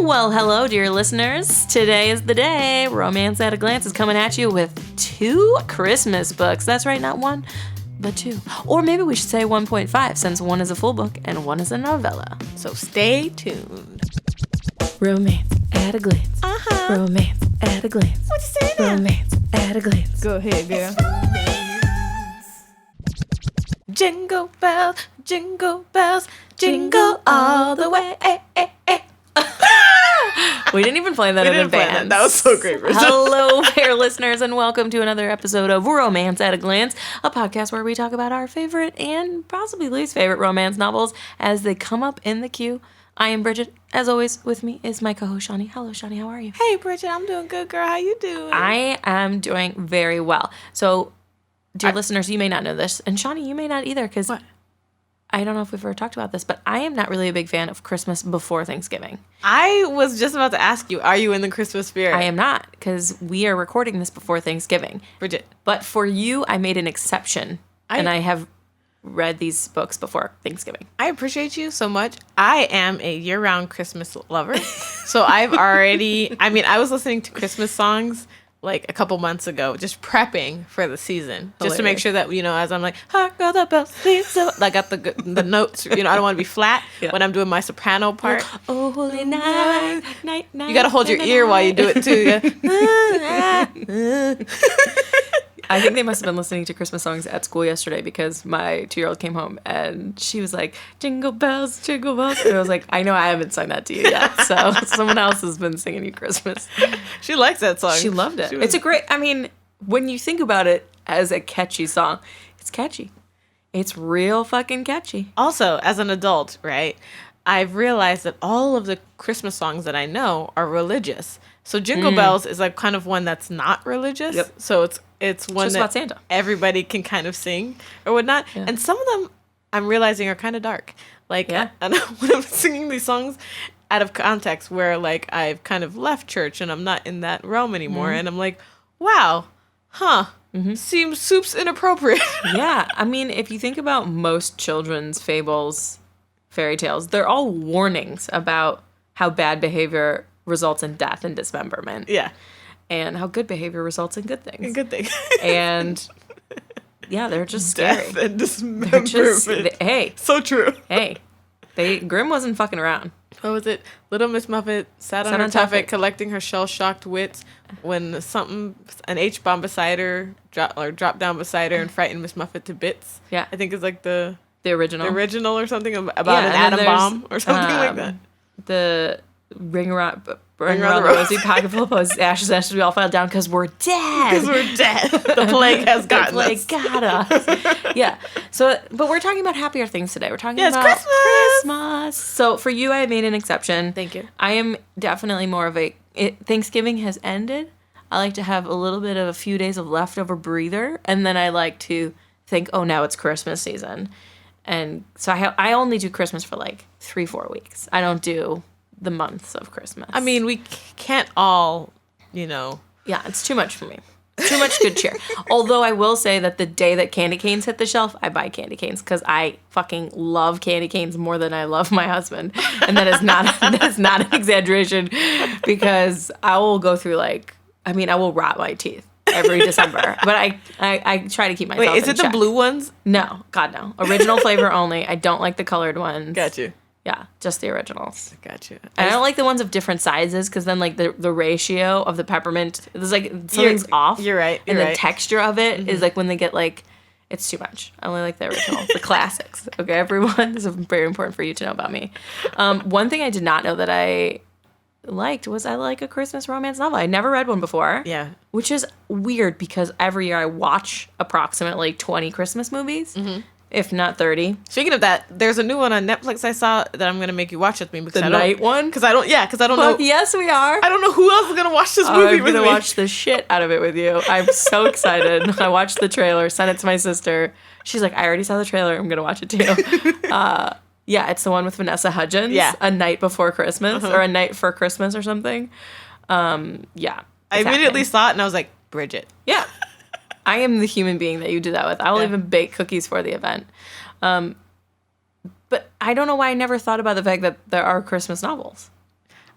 Well, hello, dear listeners. Today is the day. Romance at a Glance is coming at you with 2 Christmas books. That's right, not 1, but 2. Or maybe we should say 1.5, since 1 is a full book and 1 is a novella. So stay tuned. Romance at a Glance. Romance at a Glance. What you say now? Romance at a Glance. Go ahead, girl. Jingle bells, jingle all the way. We didn't even play that in advance. That was so great. Hello there, listeners, and welcome to another episode of Romance at a Glance, a podcast where we talk about our favorite and possibly least favorite romance novels as they come up in the queue. I am Bridget. As always, with me is my co-host, Shawnee. Hello, Shawnee. How are you? Hey, Bridget. I'm doing good, girl. How you doing? I am doing very well. So, dear listeners, you may not know this, and Shawnee, you may not either, because I don't know if we've ever talked about this, but I am not really a big fan of Christmas before Thanksgiving. I was just about to ask you, are you in the Christmas spirit? I am not, because we are recording this before Thanksgiving. Bridget. But for you, I made an exception, and I have read these books before Thanksgiving. I appreciate you so much. I am a year-round Christmas lover. So I've already, I was listening to Christmas songs like a couple months ago, just prepping for the season, just to make sure that, as I'm like, hark all the bells, so I got the notes, I don't want to be flat when I'm doing my soprano part. Oh, holy night, night. You got to hold your ear while you do it too. I think they must have been listening to Christmas songs at school yesterday, because my 2-year-old came home and she was like, jingle bells, jingle bells. And I was like, I know I haven't sung that to you yet. So someone else has been singing you Christmas. She likes that song. She loved it. It's a great, when you think about it as a catchy song, it's catchy. It's real fucking catchy. Also, as an adult, right, I've realized that all of the Christmas songs that I know are religious. So Jingle Bells is like kind of one that's not religious. Yep. So it's one just that about Santa. Everybody can kind of sing or whatnot. Yeah. And some of them I'm realizing are kind of dark. Like, and when I'm singing these songs out of context where like I've kind of left church and I'm not in that realm anymore. And I'm like, wow, seems soup's inappropriate. Yeah. If you think about most children's fables, fairy tales, they're all warnings about how bad behavior results in death and dismemberment. Yeah. And how good behavior results in good things. And good things. And yeah, they're just scary. Death and dismemberment. Hey. So true. Hey. Grimm wasn't fucking around. What was it? Little Miss Muffet sat on her tuffet collecting her shell-shocked wits when an H-bomb beside her dropped down beside her and frightened Miss Muffet to bits. Yeah. I think it's like the original. The original or something about an atom bomb or something like that. The Ring around the rosy pocket full of ashes, we all fell down because we're dead. Because we're dead. The plague has gotten us. The plague got us. Yeah. So, but we're talking about happier things today. We're talking about Christmas. So for you, I made an exception. Thank you. I am definitely more of Thanksgiving has ended. I like to have a little bit of a few days of leftover breather, and then I like to think, oh, now it's Christmas season. And so I only do Christmas for like 3-4 weeks. I don't do the months of Christmas. We can't all, Yeah, it's too much for me. Too much good cheer. Although I will say that the day that candy canes hit the shelf, I buy candy canes because I fucking love candy canes more than I love my husband. And that is not an exaggeration, because I will go through I will rot my teeth every December. But I try to keep myself in check. Wait, is it the blue ones? No. God, no. Original flavor only. I don't like the colored ones. Got you. Yeah, just the originals. Got you. And I don't like the ones of different sizes, because then the ratio of the peppermint, there's something's off. You're right. And the texture of it is when they get it's too much. I only like the original, the classics. Okay, everyone, this is very important for you to know about me. One thing I did not know that I liked was I like a Christmas romance novel. I never read one before. Yeah. Which is weird, because every year I watch approximately 20 Christmas movies. Mm-hmm. If not 30. Speaking of that, there's a new one on Netflix I saw that I'm going to make you watch with me. Because the night one? Because I don't know. Yes, we are. I don't know who else is going to watch this movie with me. I'm going to watch the shit out of it with you. I'm so excited. I watched the trailer, sent it to my sister. She's like, I already saw the trailer. I'm going to watch it too. Yeah, it's the one with Vanessa Hudgens. Yeah. A Night Before Christmas or A Night for Christmas or something. Yeah. I immediately saw it and I was like, Bridget. Yeah. I am the human being that you do that with. I will even bake cookies for the event. But I don't know why I never thought about the fact that there are Christmas novels.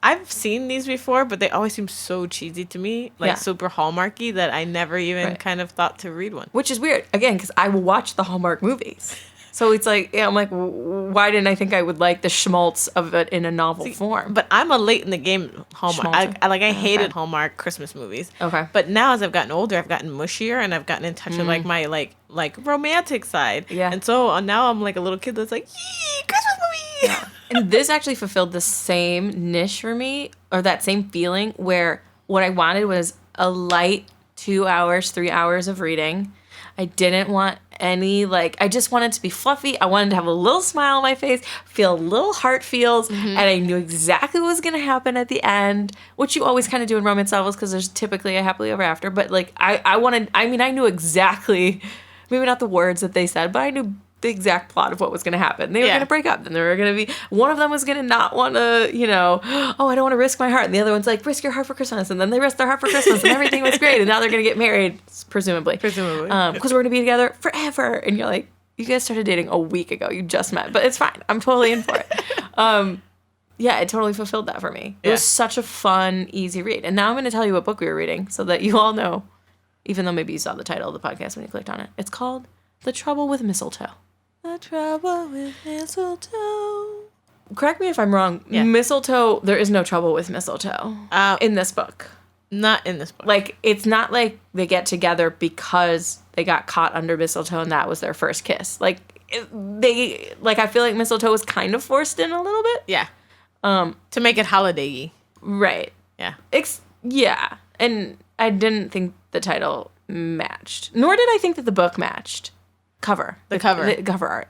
I've seen these before, but they always seem so cheesy to me, like super Hallmarky, that I never even kind of thought to read one. Which is weird, again, because I will watch the Hallmark movies. So it's like, I'm like, why didn't I think I would like the schmaltz of it in a novel form? But I'm a late in the game Hallmark. I hated Hallmark Christmas movies. Okay. But now as I've gotten older, I've gotten mushier and I've gotten in touch with like my like romantic side. Yeah. And so now I'm like a little kid that's like, yee, Christmas movie. Yeah. And this actually fulfilled the same niche for me, or that same feeling, where what I wanted was a light 2 hours, 3 hours of reading. I didn't want any, like, I just wanted to be fluffy. I wanted to have a little smile on my face, feel a little heart feels, and I knew exactly what was going to happen at the end, which you always kind of do in romance novels because there's typically a happily ever after. But, like, I knew exactly, maybe not the words that they said, but I knew the exact plot of what was going to happen. They were going to break up, and they were going to be, one of them was going to not want to, oh, I don't want to risk my heart, and the other one's like, risk your heart for Christmas, and then they risked their heart for Christmas, and everything was great, and now they're going to get married, presumably, because we're going to be together forever. And you're like, you guys started dating a week ago, you just met, but it's fine, I'm totally in for it. Yeah, it totally fulfilled that for me. It was such a fun, easy read. And now I'm going to tell you what book we were reading so that you all know, even though maybe you saw the title of the podcast when you clicked on it. It's called The Trouble with Mistletoe. The Trouble with Mistletoe. Correct me if I'm wrong. Yeah. Mistletoe, there is no trouble with mistletoe in this book. Not in this book. Like, it's not like they get together because they got caught under mistletoe and that was their first kiss. Like, I feel like mistletoe was kind of forced in a little bit. Yeah. To make it holiday-y. Right. Yeah. Yeah. And I didn't think the title matched. Nor did I think that the book matched. The cover art.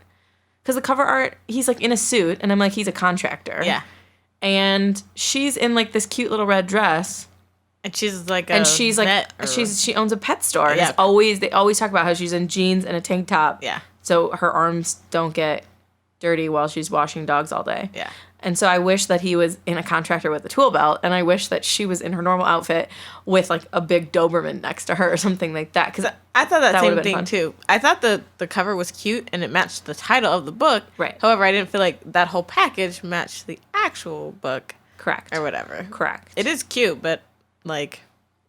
Because the cover art, he's like in a suit, and I'm like, he's a contractor. Yeah. And she's in like this cute little red dress. And she's like she owns a pet store. And they always talk about how she's in jeans and a tank top. Yeah. So her arms don't get dirty while she's washing dogs all day. Yeah. And so I wish that he was in a contractor with a tool belt, and I wish that she was in her normal outfit with like a big Doberman next to her or something like that. Because I thought that same thing too. I thought the cover was cute and it matched the title of the book. Right. However, I didn't feel like that whole package matched the actual book. Correct. Or whatever. Correct. It is cute, but like,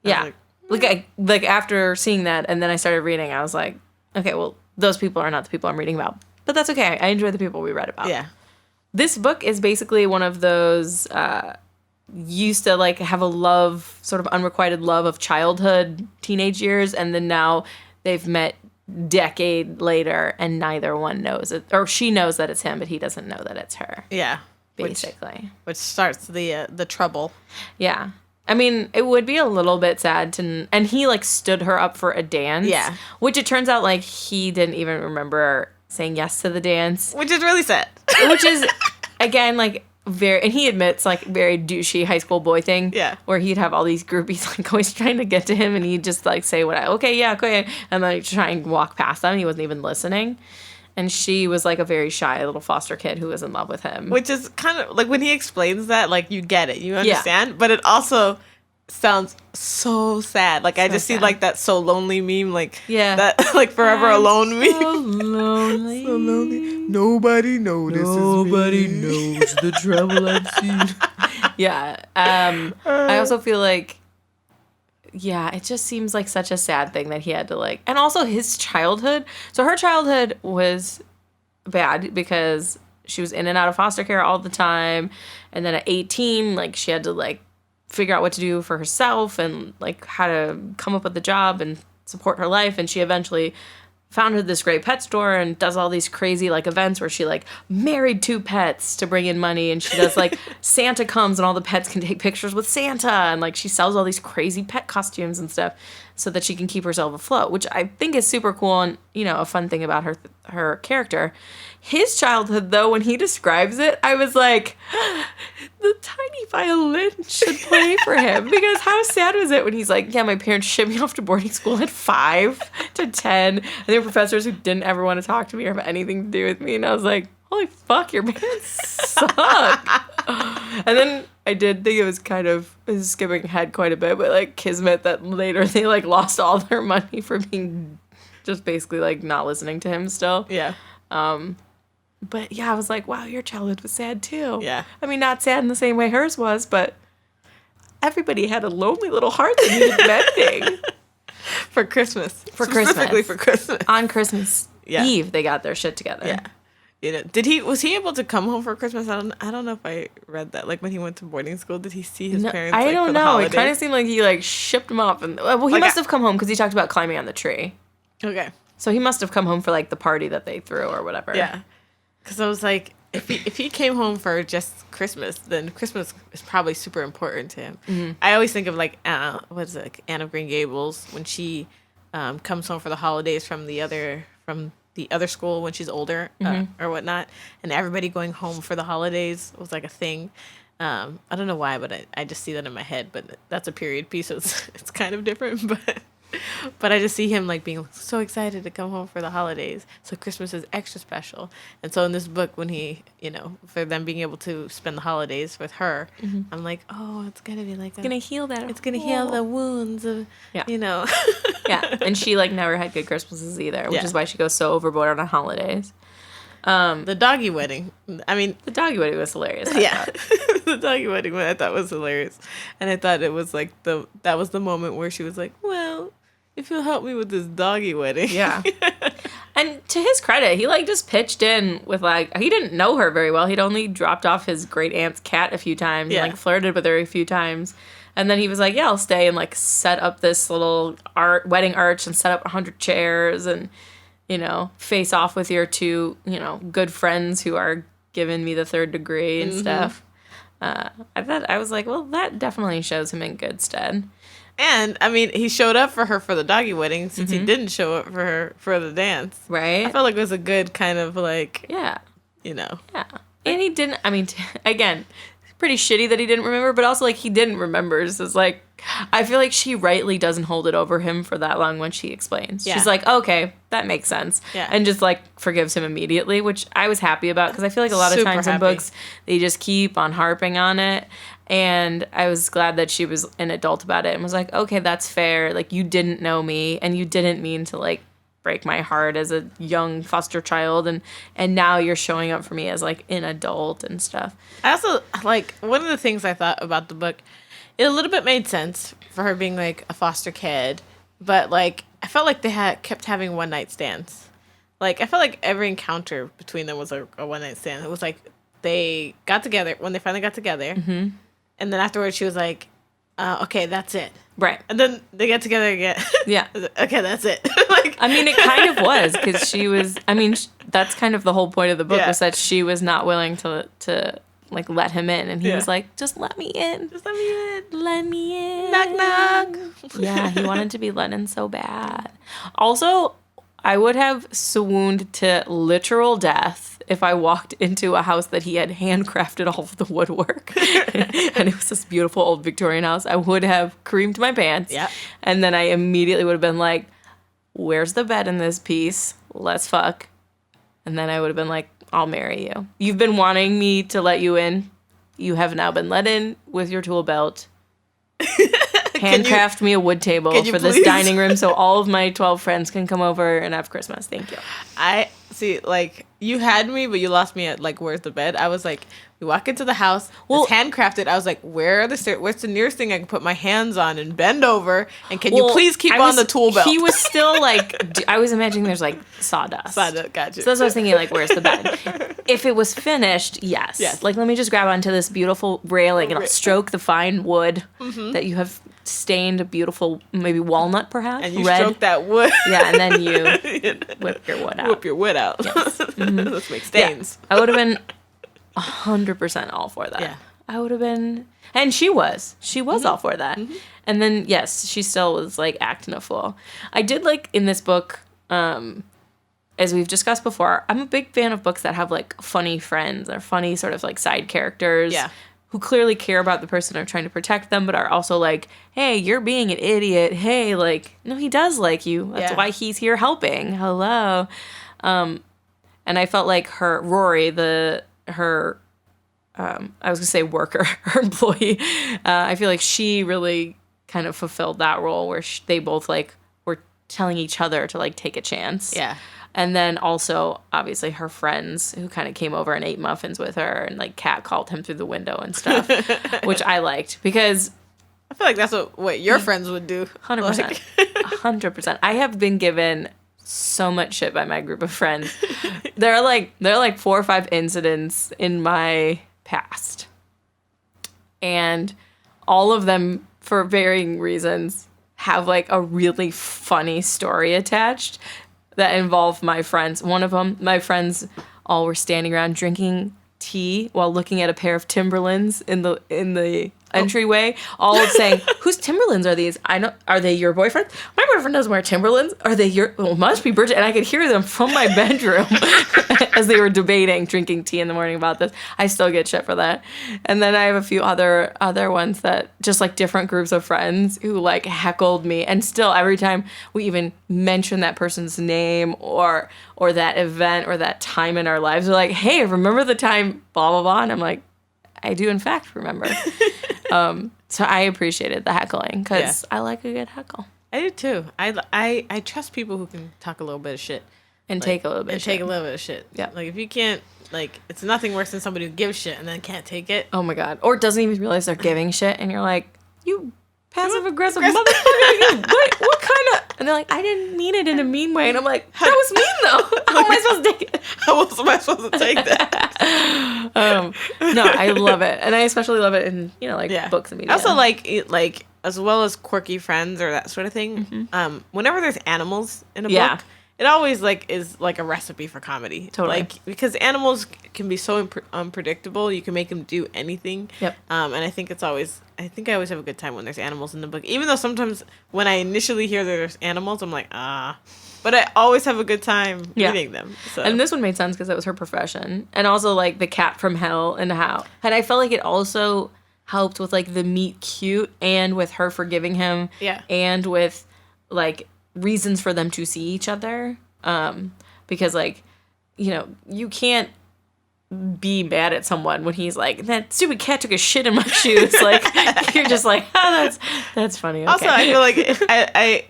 yeah. Like after seeing that, and then I started reading, I was like, okay, well, those people are not the people I'm reading about, but that's okay. I enjoy the people we read about. Yeah. This book is basically one of those used to like have a love, sort of unrequited love of childhood, teenage years, and then now they've met decade later, and neither one knows it, or she knows that it's him, but he doesn't know that it's her. Yeah, basically, which starts the trouble. Yeah. I mean, it would be a little bit sad to, and he like stood her up for a dance. Yeah. Which it turns out like he didn't even remember saying yes to the dance. Which is really sad. Which is, again, like very, and he admits like very douchey high school boy thing. Yeah. Where he'd have all these groupies like always trying to get to him, and he'd just like say okay, and like try and walk past them. He wasn't even listening. And she was like a very shy little foster kid who was in love with him. Which is kind of like when he explains that, like you get it, you understand, but it also sounds so sad. Like I just see like that so lonely meme, like that like forever alone meme. So lonely. So lonely. Nobody notices. Nobody knows the trouble I've seen. Yeah. I also feel like, yeah, it just seems like such a sad thing that he had to like, and also his childhood. So her childhood was bad because she was in and out of foster care all the time. And then at 18, like she had to like figure out what to do for herself and like how to come up with a job and support her life. And she eventually founded this great pet store and does all these crazy like events where she like married 2 pets to bring in money, and she does like Santa comes and all the pets can take pictures with Santa, and like she sells all these crazy pet costumes and stuff so that she can keep herself afloat, which I think is super cool and, you know, a fun thing about her character. His childhood, though, when he describes it, I was like, the tiny violin should play for him. Because how sad was it when he's like, yeah, my parents shipped me off to boarding school at 5 to 10. And there were professors who didn't ever want to talk to me or have anything to do with me. And I was like, holy fuck, your parents suck. And then I did think it was kind of skipping ahead quite a bit, but like kismet that later they like lost all their money for being just basically like not listening to him still. Yeah. But yeah, I was like, wow, your childhood was sad too. Yeah. I mean, not sad in the same way hers was, but everybody had a lonely little heart that needed mending. For Christmas. Specifically for Christmas. On Christmas Eve, they got their shit together. Yeah. You know, was he able to come home for Christmas? I don't know if I read that. Like when he went to boarding school, did he see his parents? I don't for know. The holidays? It kind of seemed like he like shipped them off, and well, he must have come home because he talked about climbing on the tree. Okay. So he must have come home for like the party that they threw or whatever. Yeah. Because I was like, if he came home for just Christmas, then Christmas is probably super important to him. Mm-hmm. I always think of like Anne of Green Gables when she comes home for the holidays from the other school when she's older or whatnot, and everybody going home for the holidays was like a thing. I don't know why, but I just see that in my head. But that's a period piece, so it's kind of different. But I just see him like being so excited to come home for the holidays. So Christmas is extra special. And so in this book, when he, for them being able to spend the holidays with her, I'm like, oh, it's gonna be like it's gonna heal that. It's gonna heal the wounds of, Yeah, and she like never had good Christmases either, which is why she goes so overboard on holidays. The doggy wedding. I mean, the doggy wedding was hilarious. The doggy wedding I thought was hilarious, and I thought it was like that was the moment where she was like, well, if you'll help me with this doggy wedding. Yeah. And to his credit, he like just pitched in with like, he didn't know her very well. He'd only dropped off his great aunt's cat a few times and like flirted with her a few times. And then he was like, yeah, I'll stay and like set up this little wedding arch and set up 100 chairs and, face off with your two, good friends who are giving me the third degree and stuff. I was like, well, that definitely shows him in good stead. And, I mean, he showed up for her for the doggy wedding since he didn't show up for her for the dance. Right. I felt like it was a good kind of, like, Yeah. Yeah. And he didn't, I mean, again, pretty shitty that he didn't remember, but also, like, he didn't remember. So it's like, I feel like she rightly doesn't hold it over him for that long when she explains. Yeah. She's like, okay, that makes sense. Yeah. And just, like, forgives him immediately, which I was happy about because I feel like a lot of times in books, they just keep on harping on it. And I was glad that she was an adult about it and was like, okay, that's fair. Like, you didn't know me and you didn't mean to, like, break my heart as a young foster child. And now you're showing up for me as, like, an adult and stuff. I also, like, one of the things I thought about the book, it a little bit made sense for her being, like, a foster kid. But, like, I felt like they kept having one-night stands. Like, I felt like every encounter between them was a one-night stand. It was like they got together, when they finally got together. Mm-hmm. And then afterwards, she was like, okay, that's it. Right. And then they get together again. Yeah. Okay, that's it. Like, I mean, it kind of was, because she was, I mean, that's kind of the whole point of the book, was that she was not willing to like, let him in. And he was like, just let me in. Just let me in. Let me in. Knock, knock. Yeah, he wanted to be let in so bad. Also, I would have swooned to literal death if I walked into a house that he had handcrafted all of the woodwork. And it was this beautiful old Victorian house. I would have creamed my pants. Yeah. And then I immediately would have been like, where's the bed in this piece? Let's fuck. And then I would have been like, I'll marry you. You've been wanting me to let you in. You have now been let in with your tool belt. Handcraft me a wood table for this dining room so all of my 12 friends can come over and have Christmas. Thank you. I see, like, you had me, but you lost me at, like, where's the bed? I was like, we walk into the house, it's handcrafted. I was like, where's the nearest thing I can put my hands on and bend over? And can you please keep on the tool belt? He was still, like, I was imagining there's, like, sawdust. Sawdust, gotcha. So that's what I was thinking, like, where's the bed? If it was finished, yes. Like, let me just grab onto this beautiful railing and I'll stroke the fine wood that you have stained a beautiful, maybe walnut perhaps. And you stroke that wood. Yeah, and then you whip your wood out. Whip your wood out. Yes. Let's make stains. Yeah. I would have been 100% all for that. Yeah. I would have been, and she was all for that. Mm-hmm. And then, yes, she still was, like, acting a fool. I did, like, in this book, as we've discussed before, I'm a big fan of books that have, like, funny friends or funny sort of, like, side characters. Yeah. Who clearly care about the person or trying to protect them, but are also like, hey, you're being an idiot. Hey, like, no, he does like you. That's why he's here helping. Hello. And I felt like Rory, I was going to say worker, her employee, I feel like she really kind of fulfilled that role where they both, like, were telling each other to like take a chance. Yeah. And then also, obviously, her friends who kind of came over and ate muffins with her and, like, catcalled him through the window and stuff, which I liked because... I feel like that's what your friends would do. 100%. Like. 100%. I have been given so much shit by my group of friends. There are like 4 or 5 incidents in my past. And all of them, for varying reasons, have, like, a really funny story attached that involve my friends. One of them, my friends all were standing around drinking tea while looking at a pair of Timberlands in the entryway, all saying, "Whose Timberlands are these? I know. Are they your boyfriend? My boyfriend doesn't wear Timberlands. Are they your? Well, must be Bridget." And I could hear them from my bedroom as they were debating, drinking tea in the morning about this. I still get shit for that. And then I have a few other ones that just like different groups of friends who like heckled me, and still every time we even mention that person's name or that event or that time in our lives, they're like, "Hey, remember the time blah blah blah?" And I'm like, I do in fact remember. So I appreciated the heckling because I like a good heckle. I do too. I trust people who can talk a little bit of shit and take a little bit. Take a little bit of shit. Yeah. Like if you can't, like it's nothing worse than somebody who gives shit and then can't take it. Oh my god. Or doesn't even realize they're giving shit, and you're like, you passive aggressive motherfucker. What kind of? And they're like, I didn't mean it in a mean way, and I'm like, that was mean though. How am I supposed to take it? How else am I supposed to take that? No, I love it, and I especially love it in books and media. I also like as well as quirky friends or that sort of thing. Mm-hmm. Whenever there's animals in a book, it always is like a recipe for comedy. Totally. Like because animals can be so unpredictable, you can make them do anything. Yep. And I think I always have a good time when there's animals in the book, even though sometimes when I initially hear there's animals, I'm like but I always have a good time reading them. So. And this one made sense because it was her profession. And also, like, the cat from hell and how. And I felt like it also helped with, like, the meet cute and with her forgiving him. Yeah. And with, like, reasons for them to see each other. Because, like, you can't be mad at someone when he's like, that stupid cat took a shit in my shoes. Like, you're just like, oh, that's funny. Okay. Also, I feel like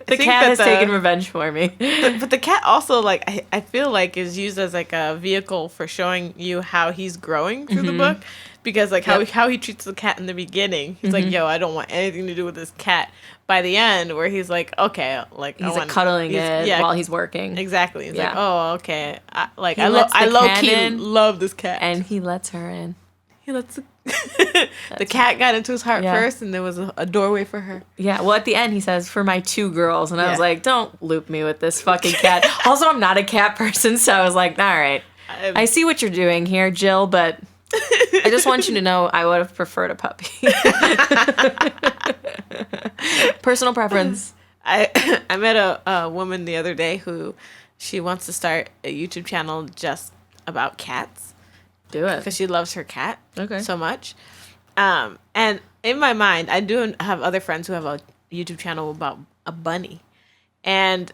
the cat has taken revenge for me. But the cat also, like, I feel like is used as like a vehicle for showing you how he's growing through the book. Because like how he treats the cat in the beginning, he's like, yo, I don't want anything to do with this cat. By the end, where he's like, okay, like he's like cuddling it while he's working. Exactly. He's like, oh, okay. I low key love this cat, and he lets her in. He lets the cat got into his heart first, and there was a doorway for her. Yeah. Well, at the end, he says, "For my 2 girls," and I was like, "Don't loop me with this fucking cat." Also, I'm not a cat person, so I was like, "All right, I see what you're doing here, Jill, but." I just want you to know I would have preferred a puppy. Personal preference. I met a woman the other day who she wants to start a YouTube channel just about cats. Do it. Because she loves her cat so much. And in my mind, I do have other friends who have a YouTube channel about a bunny. And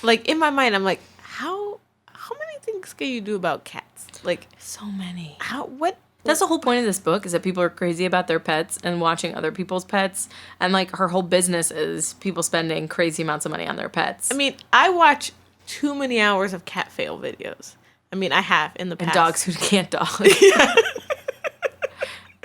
like in my mind, I'm like, how many things can you do about cats? Like so many. That's the whole point of this book is that people are crazy about their pets and watching other people's pets. And like her whole business is people spending crazy amounts of money on their pets. I mean, I watch too many hours of cat fail videos. I mean, I have in the past. And dogs who can't dog. Yeah.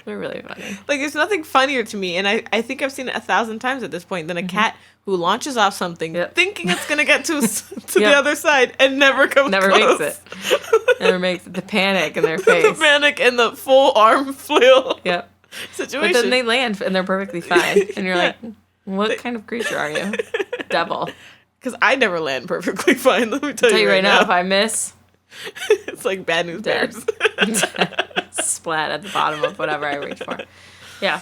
They're really funny. Like, there's nothing funnier to me, and I think I've seen it 1,000 times at this point, than a cat who launches off something thinking it's going to get to the other side and never comes close. Makes it. Never makes it. The panic in their face. The panic and the full arm flail situation. But then they land, and they're perfectly fine. And you're like, what kind of creature are you? Devil. Because I never land perfectly fine, let me tell you right now. If I miss... It's like Bad News Bears. Splat at the bottom of whatever I reach for. Yeah.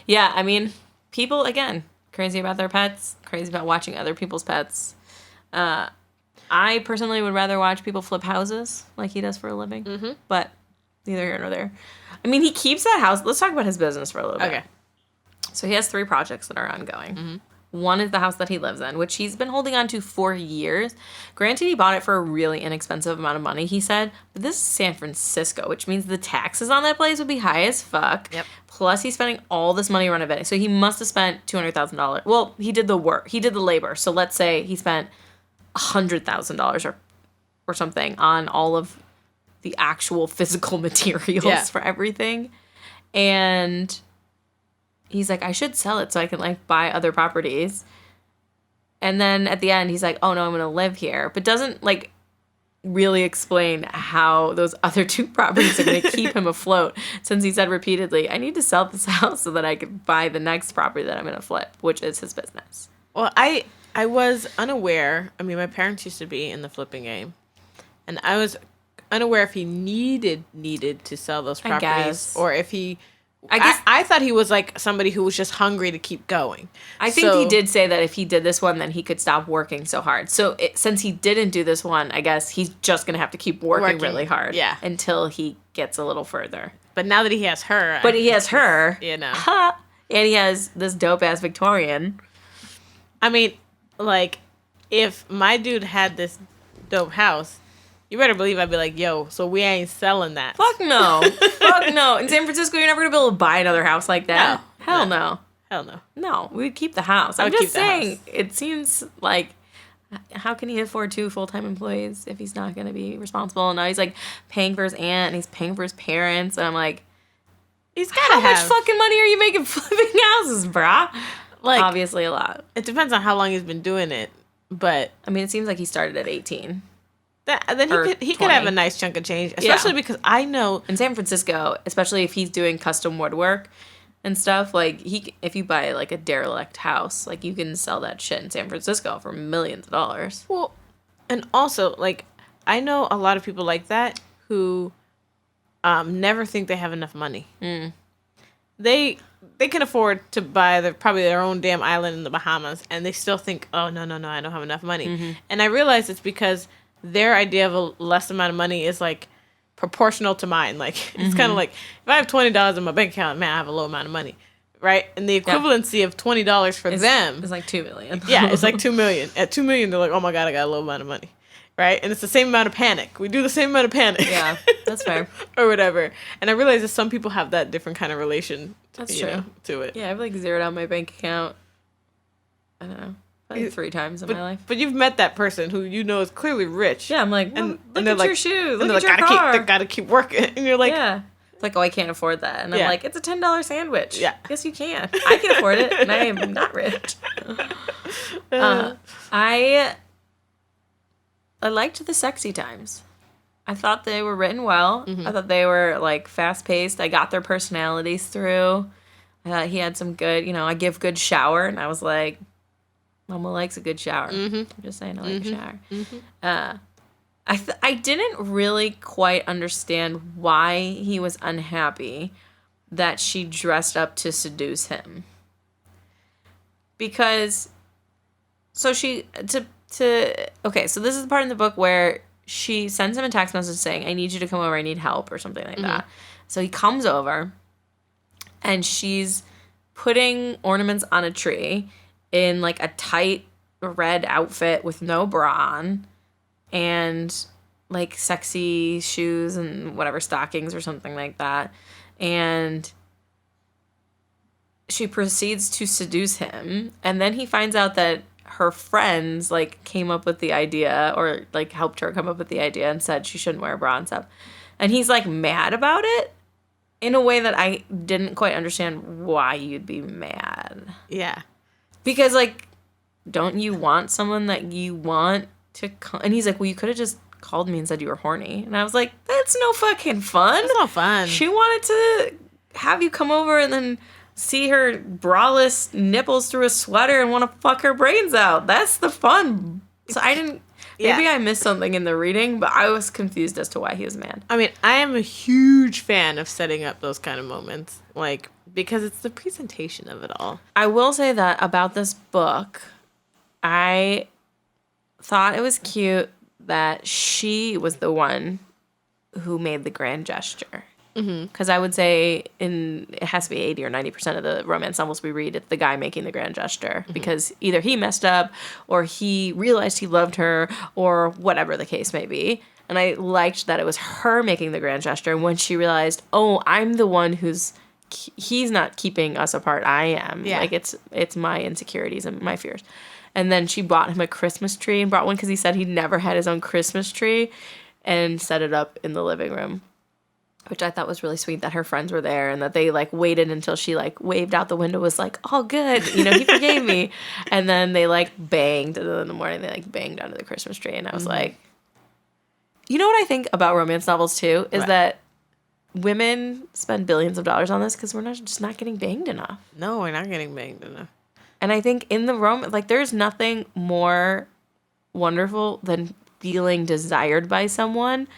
Yeah, I mean, people, again, crazy about their pets, crazy about watching other people's pets. I personally would rather watch people flip houses like he does for a living. Mm-hmm. But neither here nor there. I mean, he keeps that house. Let's talk about his business for a little bit. Okay. So he has 3 projects that are ongoing. Mm-hmm. One is the house that he lives in, which he's been holding on to for years. Granted, he bought it for a really inexpensive amount of money, he said. But this is San Francisco, which means the taxes on that place would be high as fuck. Yep. Plus, he's spending all this money renovating. So he must have spent $200,000. Well, he did the work. He did the labor. So let's say he spent $100,000 or something on all of the actual physical materials for everything. And he's like, I should sell it so I can, like, buy other properties. And then at the end, he's like, oh, no, I'm going to live here. But doesn't, like, really explain how those other two properties are going to keep him afloat, since he said repeatedly, I need to sell this house so that I can buy the next property that I'm going to flip, which is his business. Well, I was unaware. I mean, my parents used to be in the flipping game. And I was unaware if he needed to sell those properties, or if he... I thought he was like somebody who was just hungry to keep going. I think he did say that if he did this one, then he could stop working so hard. So since he didn't do this one, I guess he's just going to have to keep working really hard until he gets a little further. But now that he has her... But he has her. You know. And he has this dope-ass Victorian. I mean, like, if my dude had this dope house... You better believe I'd be like, yo, so we ain't selling that. Fuck no. Fuck no. In San Francisco, you're never going to be able to buy another house like that. No. Hell no. Hell no. No, we would keep the house. I'm just saying, it seems like, how can he afford 2 full-time employees if he's not going to be responsible? And now he's, like, paying for his aunt and he's paying for his parents. And I'm like, how much fucking money are you making flipping houses, brah? Like, obviously a lot. It depends on how long he's been doing it. But, I mean, it seems like he started at 18. Then he could have a nice chunk of change, especially because I know in San Francisco, especially if he's doing custom woodwork and stuff, like if you buy like a derelict house, like you can sell that shit in San Francisco for millions of dollars. Well, and also like I know a lot of people like that who never think they have enough money. They can afford to buy probably their own damn island in the Bahamas, and they still think, oh no, I don't have enough money. And I realize it's because their idea of a less amount of money is like proportional to mine. Like it's kind of like if I have $20 in my bank account, man, I have a low amount of money, right? And the equivalency of $20 for them is like $2 million. Yeah, it's like $2 million. At $2 million, they're like, oh my god, I got a low amount of money, right? And it's the same amount of panic. We do the same amount of panic. Yeah, that's fair. Or whatever. And I realize that some people have that different kind of relation. That's true. To it. Yeah, I've like zeroed out my bank account. I don't know. Like 3 times in my life. But you've met that person who you know is clearly rich. Yeah, I'm like, well, look at your shoes. Look at your car. They gotta keep working. And you're like... Yeah. It's like, oh, I can't afford that. And I'm like, it's a $10 sandwich. Yeah. Yes, you can. I can afford it, and I am not rich. I liked the sexy times. I thought they were written well. I thought they were, like, fast-paced. I got their personalities through. I thought he had some good, I give good shower, and I was like... Mama likes a good shower. I'm just saying, I like a shower. I didn't really quite understand why he was unhappy that she dressed up to seduce him. Because, so okay, so this is the part in the book where she sends him a text message saying, I need you to come over, I need help, or something like that. So he comes over, and she's putting ornaments on a tree in like a tight red outfit with no bra on and like sexy shoes and whatever, stockings or something like that. And she proceeds to seduce him. And then he finds out that her friends like came up with the idea, or like helped her come up with the idea and said she shouldn't wear a bra and stuff. And he's like mad about it in a way that I didn't quite understand why you'd be mad. Yeah. Because, like, don't you want someone that you want to come? And he's like, well, you could have just called me and said you were horny. And I was like, that's no fucking fun. That's not fun. She wanted to have you come over and then see her braless nipples through a sweater and want to fuck her brains out. That's the fun. So I didn't... Maybe I missed something in the reading, but I was confused as to why he was mad. I mean, I am a huge fan of setting up those kind of moments. Like... because it's the presentation of it all. I will say that about this book, I thought it was cute that she was the one who made the grand gesture. Because I would say it has to be 80 or 90% of the romance novels we read, it's the guy making the grand gesture. Because either he messed up or he realized he loved her or whatever the case may be. And I liked that it was her making the grand gesture when she realized, oh, I'm the one he's not keeping us apart. I am. Yeah. Like, it's my insecurities and my fears. And then she bought him a Christmas tree and brought one because he said he'd never had his own Christmas tree and set it up in the living room. Which I thought was really sweet that her friends were there and that they, like, waited until she, like, waved out the window, was like, oh, good, you know, he forgave me. And then they, like, banged. And then in the morning, they, like, banged under the Christmas tree. And I was like, you know what I think about romance novels, too, is that women spend billions of dollars on this because we're just not getting banged enough. No, we're not getting banged enough. And I think in the romance, like, there's nothing more wonderful than feeling desired by someone.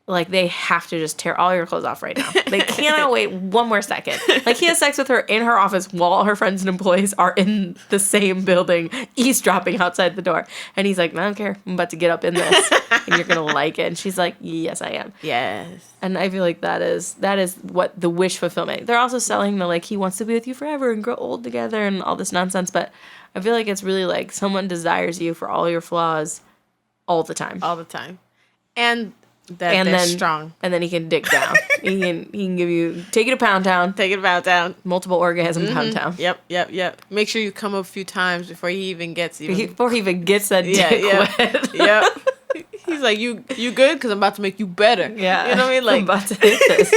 Like, they have to just tear all your clothes off right now. They cannot wait one more second. Like, he has sex with her in her office while all her friends and employees are in the same building, eavesdropping outside the door. And he's like, I don't care. I'm about to get up in this. And you're going to like it. And she's like, yes, I am. Yes. And I feel like that is what the wish fulfillment. They're also selling the, like, he wants to be with you forever and grow old together and all this nonsense. But I feel like it's really like someone desires you for all your flaws all the time. All the time. And they're strong. And then he can dig down. he can give you, take you to Pound Town. Take it about down. Multiple orgasm Pound Town. Yep. Make sure you come up a few times before he even gets you. Before he even gets that dick wet. Yep. He's like, you good? Because I'm about to make you better. Yeah. You know what I mean? Like, I'm about to hit this.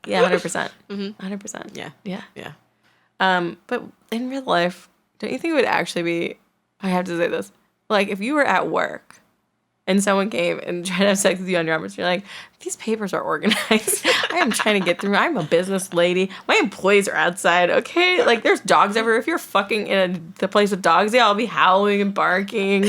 Yeah, 100%. 100%. Yeah. But in real life, don't you think it would actually be, I have to say this, like, if you were at work and someone came and tried to have sex with you on your arm, you're like, these papers are organized. I am trying to get through. I'm a business lady. My employees are outside, okay? Like, there's dogs everywhere. If you're fucking in the place with dogs, they all be howling and barking.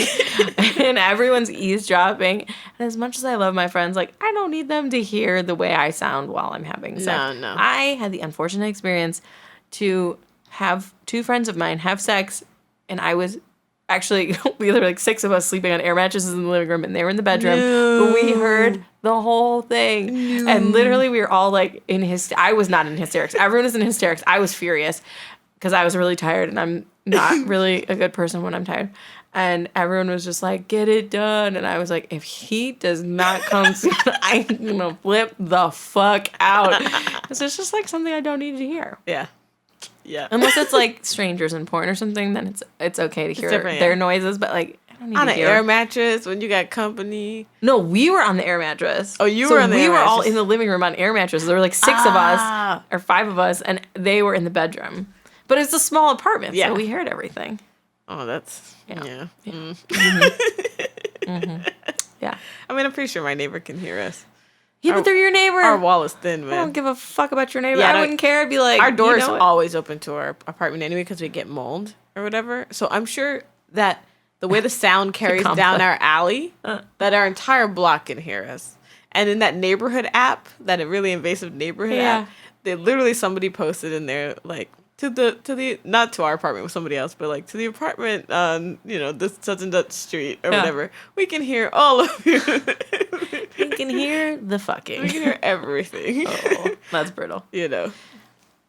And everyone's eavesdropping. And as much as I love my friends, like, I don't need them to hear the way I sound while I'm having sex. No. I had the unfortunate experience to have two friends of mine have sex, and I was actually, we were like 6 of us sleeping on air mattresses in the living room, and they were in the bedroom. No. But we heard the whole thing. No. And literally, we were all like I was not in hysterics. Everyone was in hysterics. I was furious because I was really tired, and I'm not really a good person when I'm tired. And everyone was just like, get it done. And I was like, if he does not come soon, I'm going to flip the fuck out. Because it's just like something I don't need to hear. Yeah. Unless it's like strangers in porn or something, then it's okay to hear their noises. But like, I don't need on to hear. On an air mattress when you got company. No, we were on the air mattress. Oh, you were on the air mattress. We were all in the living room on air mattresses. There were like 6 of us or 5 of us, and they were in the bedroom. But it's a small apartment, so we heard everything. Oh, that's yeah. Yeah. I mean, I'm pretty sure my neighbor can hear us. Yeah, but they're your neighbor. Our wall is thin, man. I don't give a fuck about your neighbor. I wouldn't care. I'd be like, our door is always open to our apartment anyway because we get mold or whatever. So I'm sure that the way the sound carries down our alley, that our entire block can hear us. And in that neighborhood app, that really invasive neighborhood app, literally somebody posted in there like, to the not to our apartment with somebody else, but like to the apartment on, this such and such street or whatever. We can hear all of you. We can hear the fucking. We can hear everything. Oh, that's brutal.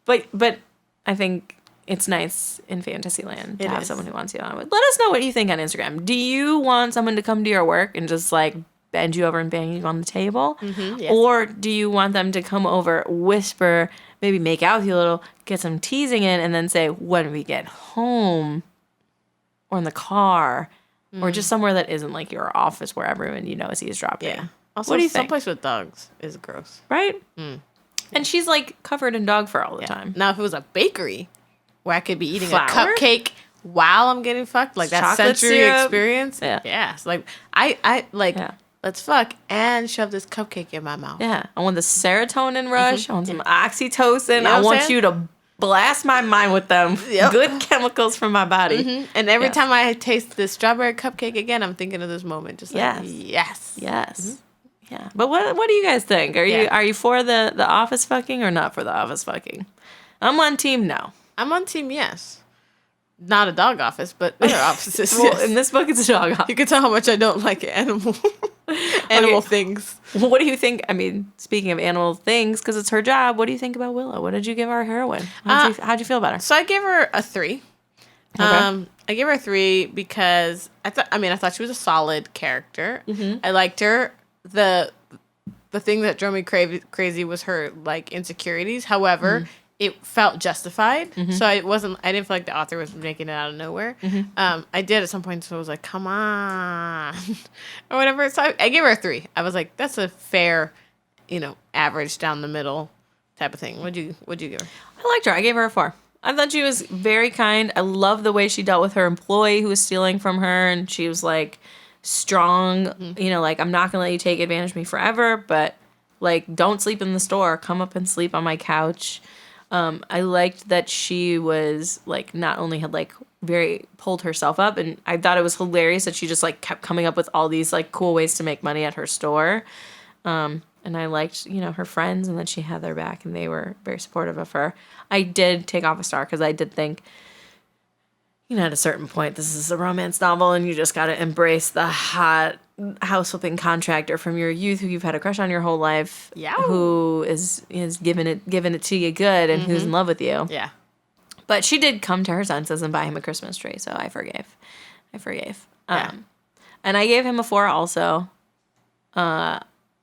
But I think it's nice in Fantasyland to have someone who wants you on. Let us know what you think on Instagram. Do you want someone to come to your work and just like bend you over and bang you on the table? Yes. Or do you want them to come over, whisper, maybe make out with you a little, get some teasing in, and then say, when we get home, or in the car, or just somewhere that isn't like your office where everyone is eavesdropping. Yeah. Also, what do you think? Someplace with dogs is gross. Right? And she's like covered in dog fur all the time. Now, if it was a bakery where I could be eating a cupcake while I'm getting fucked, like that sensory experience. Yeah. So like, I like... Yeah. Let's fuck and shove this cupcake in my mouth. Yeah. I want the serotonin rush. I want some oxytocin. I want you to blast my mind with them good chemicals from my body. And every time I taste this strawberry cupcake again, I'm thinking of this moment. Just like, yes. Yeah. But what do you guys think? Are you for the office fucking or not for the office fucking? I'm on team no. I'm on team yes. Not a dog office, but other offices. Well, yes. in this book, it's a dog office. You can tell how much I don't like animal things. Well, what do you think? I mean, speaking of animal things, because it's her job, what do you think about Willow? What did you give our heroine? How'd you feel about her? So I gave her a 3. Okay. I gave her a 3 because I thought she was a solid character. Mm-hmm. I liked her. The thing that drove me crazy was her like insecurities. However, it felt justified. So I didn't feel like the author was making it out of nowhere. I did at some point, so I was like, come on, or whatever. So I gave her a 3. I was like, that's a fair, average down the middle type of thing. What'd you give her? I liked her. I gave her a 4. I thought she was very kind. I love the way she dealt with her employee who was stealing from her, and she was like strong. Like, I'm not gonna let you take advantage of me forever, but like, don't sleep in the store. Come up and sleep on my couch. I liked that she was like not only had like very pulled herself up, and I thought it was hilarious that she just like kept coming up with all these like cool ways to make money at her store. And I liked, her friends, and that she had their back, and they were very supportive of her. I did take off a star because I did think, at a certain point, this is a romance novel, and you just got to embrace the hot house flipping contractor from your youth who you've had a crush on your whole life, who is giving it to you good, and who's in love with you. Yeah. But she did come to her senses and buy him a Christmas tree, so I forgave. Yeah. And I gave him a 4 also.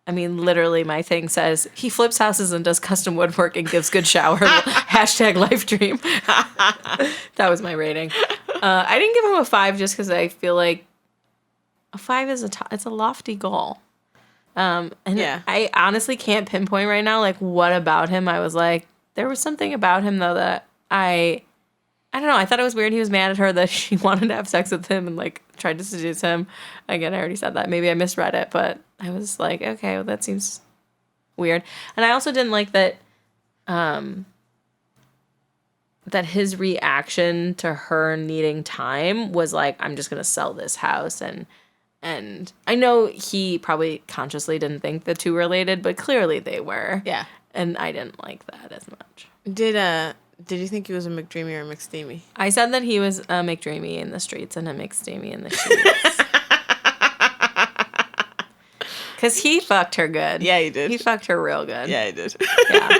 Literally my thing says, he flips houses and does custom woodwork and gives good shower. #life dream. That was my rating. I didn't give him a 5 just because I feel like a 5 is it's a lofty goal. I honestly can't pinpoint right now, like, what about him I was like, there was something about him, though, that I don't know. I thought it was weird he was mad at her that she wanted to have sex with him and, like, tried to seduce him. Again, I already said that. Maybe I misread it, but I was like, okay, well, that seems weird. And I also didn't like that that his reaction to her needing time was like, I'm just going to sell this house. And I know he probably consciously didn't think the two were related, but clearly they were. Yeah. And I didn't like that as much. Did you think he was a McDreamy or a McSteamy? I said that he was a McDreamy in the streets and a McSteamy in the sheets. Because he fucked her good. Yeah, he did. He fucked her real good. Yeah, he did. Yeah.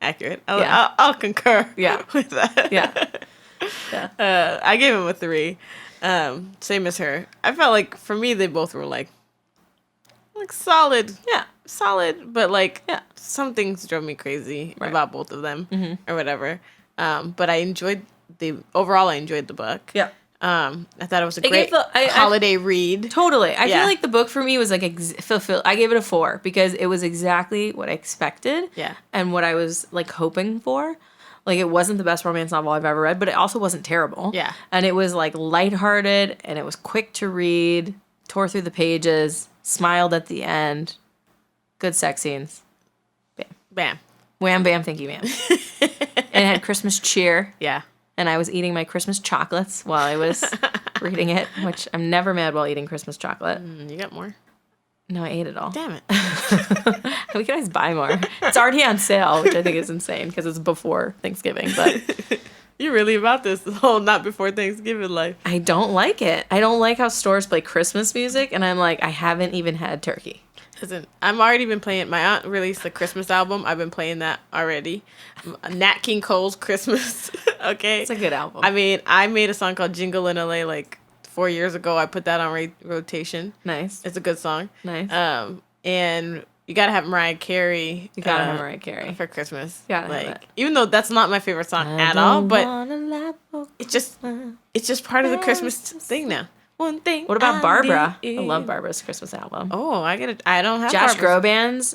Accurate. I'll concur with that. Yeah. I gave him a 3. Same as her. I felt like, for me, they both were like solid. Yeah. Solid, but some things drove me crazy about both of them or whatever. But I enjoyed the book. Yeah. I thought it was a great holiday read. Totally. I feel like the book for me was like fulfilled. I gave it a 4 because it was exactly what I expected. Yeah. And what I was like hoping for. Like, it wasn't the best romance novel I've ever read, but it also wasn't terrible. Yeah. And it was like lighthearted, and it was quick to read, tore through the pages, smiled at the end. Good sex scenes. Bam. Bam. Wham, bam, thank you, ma'am. And it had Christmas cheer. Yeah. And I was eating my Christmas chocolates while I was reading it, which I'm never mad while eating Christmas chocolate. You got more? No, I ate it all. Damn it. We can always buy more. It's already on sale, which I think is insane because it's before Thanksgiving. But you're really about this whole not before Thanksgiving life. I don't like it. I don't like how stores play Christmas music, and I'm like, I haven't even had turkey. Listen, I've already been playing. My aunt released the Christmas album. I've been playing that already. Nat King Cole's Christmas. Okay, It's a good album. I mean, I made a song called Jingle in LA like 4 years ago. I put that on rotation. Nice. It's a good song. Nice. And you gotta have Mariah Carey. You gotta have Mariah Carey for Christmas. You gotta have it. Even though that's not my favorite song at all, but it's just part of the Christmas thing now. One thing. What about Barbara? I love Barbara's Christmas album. Oh, I don't have Josh Barbara's. Groban's.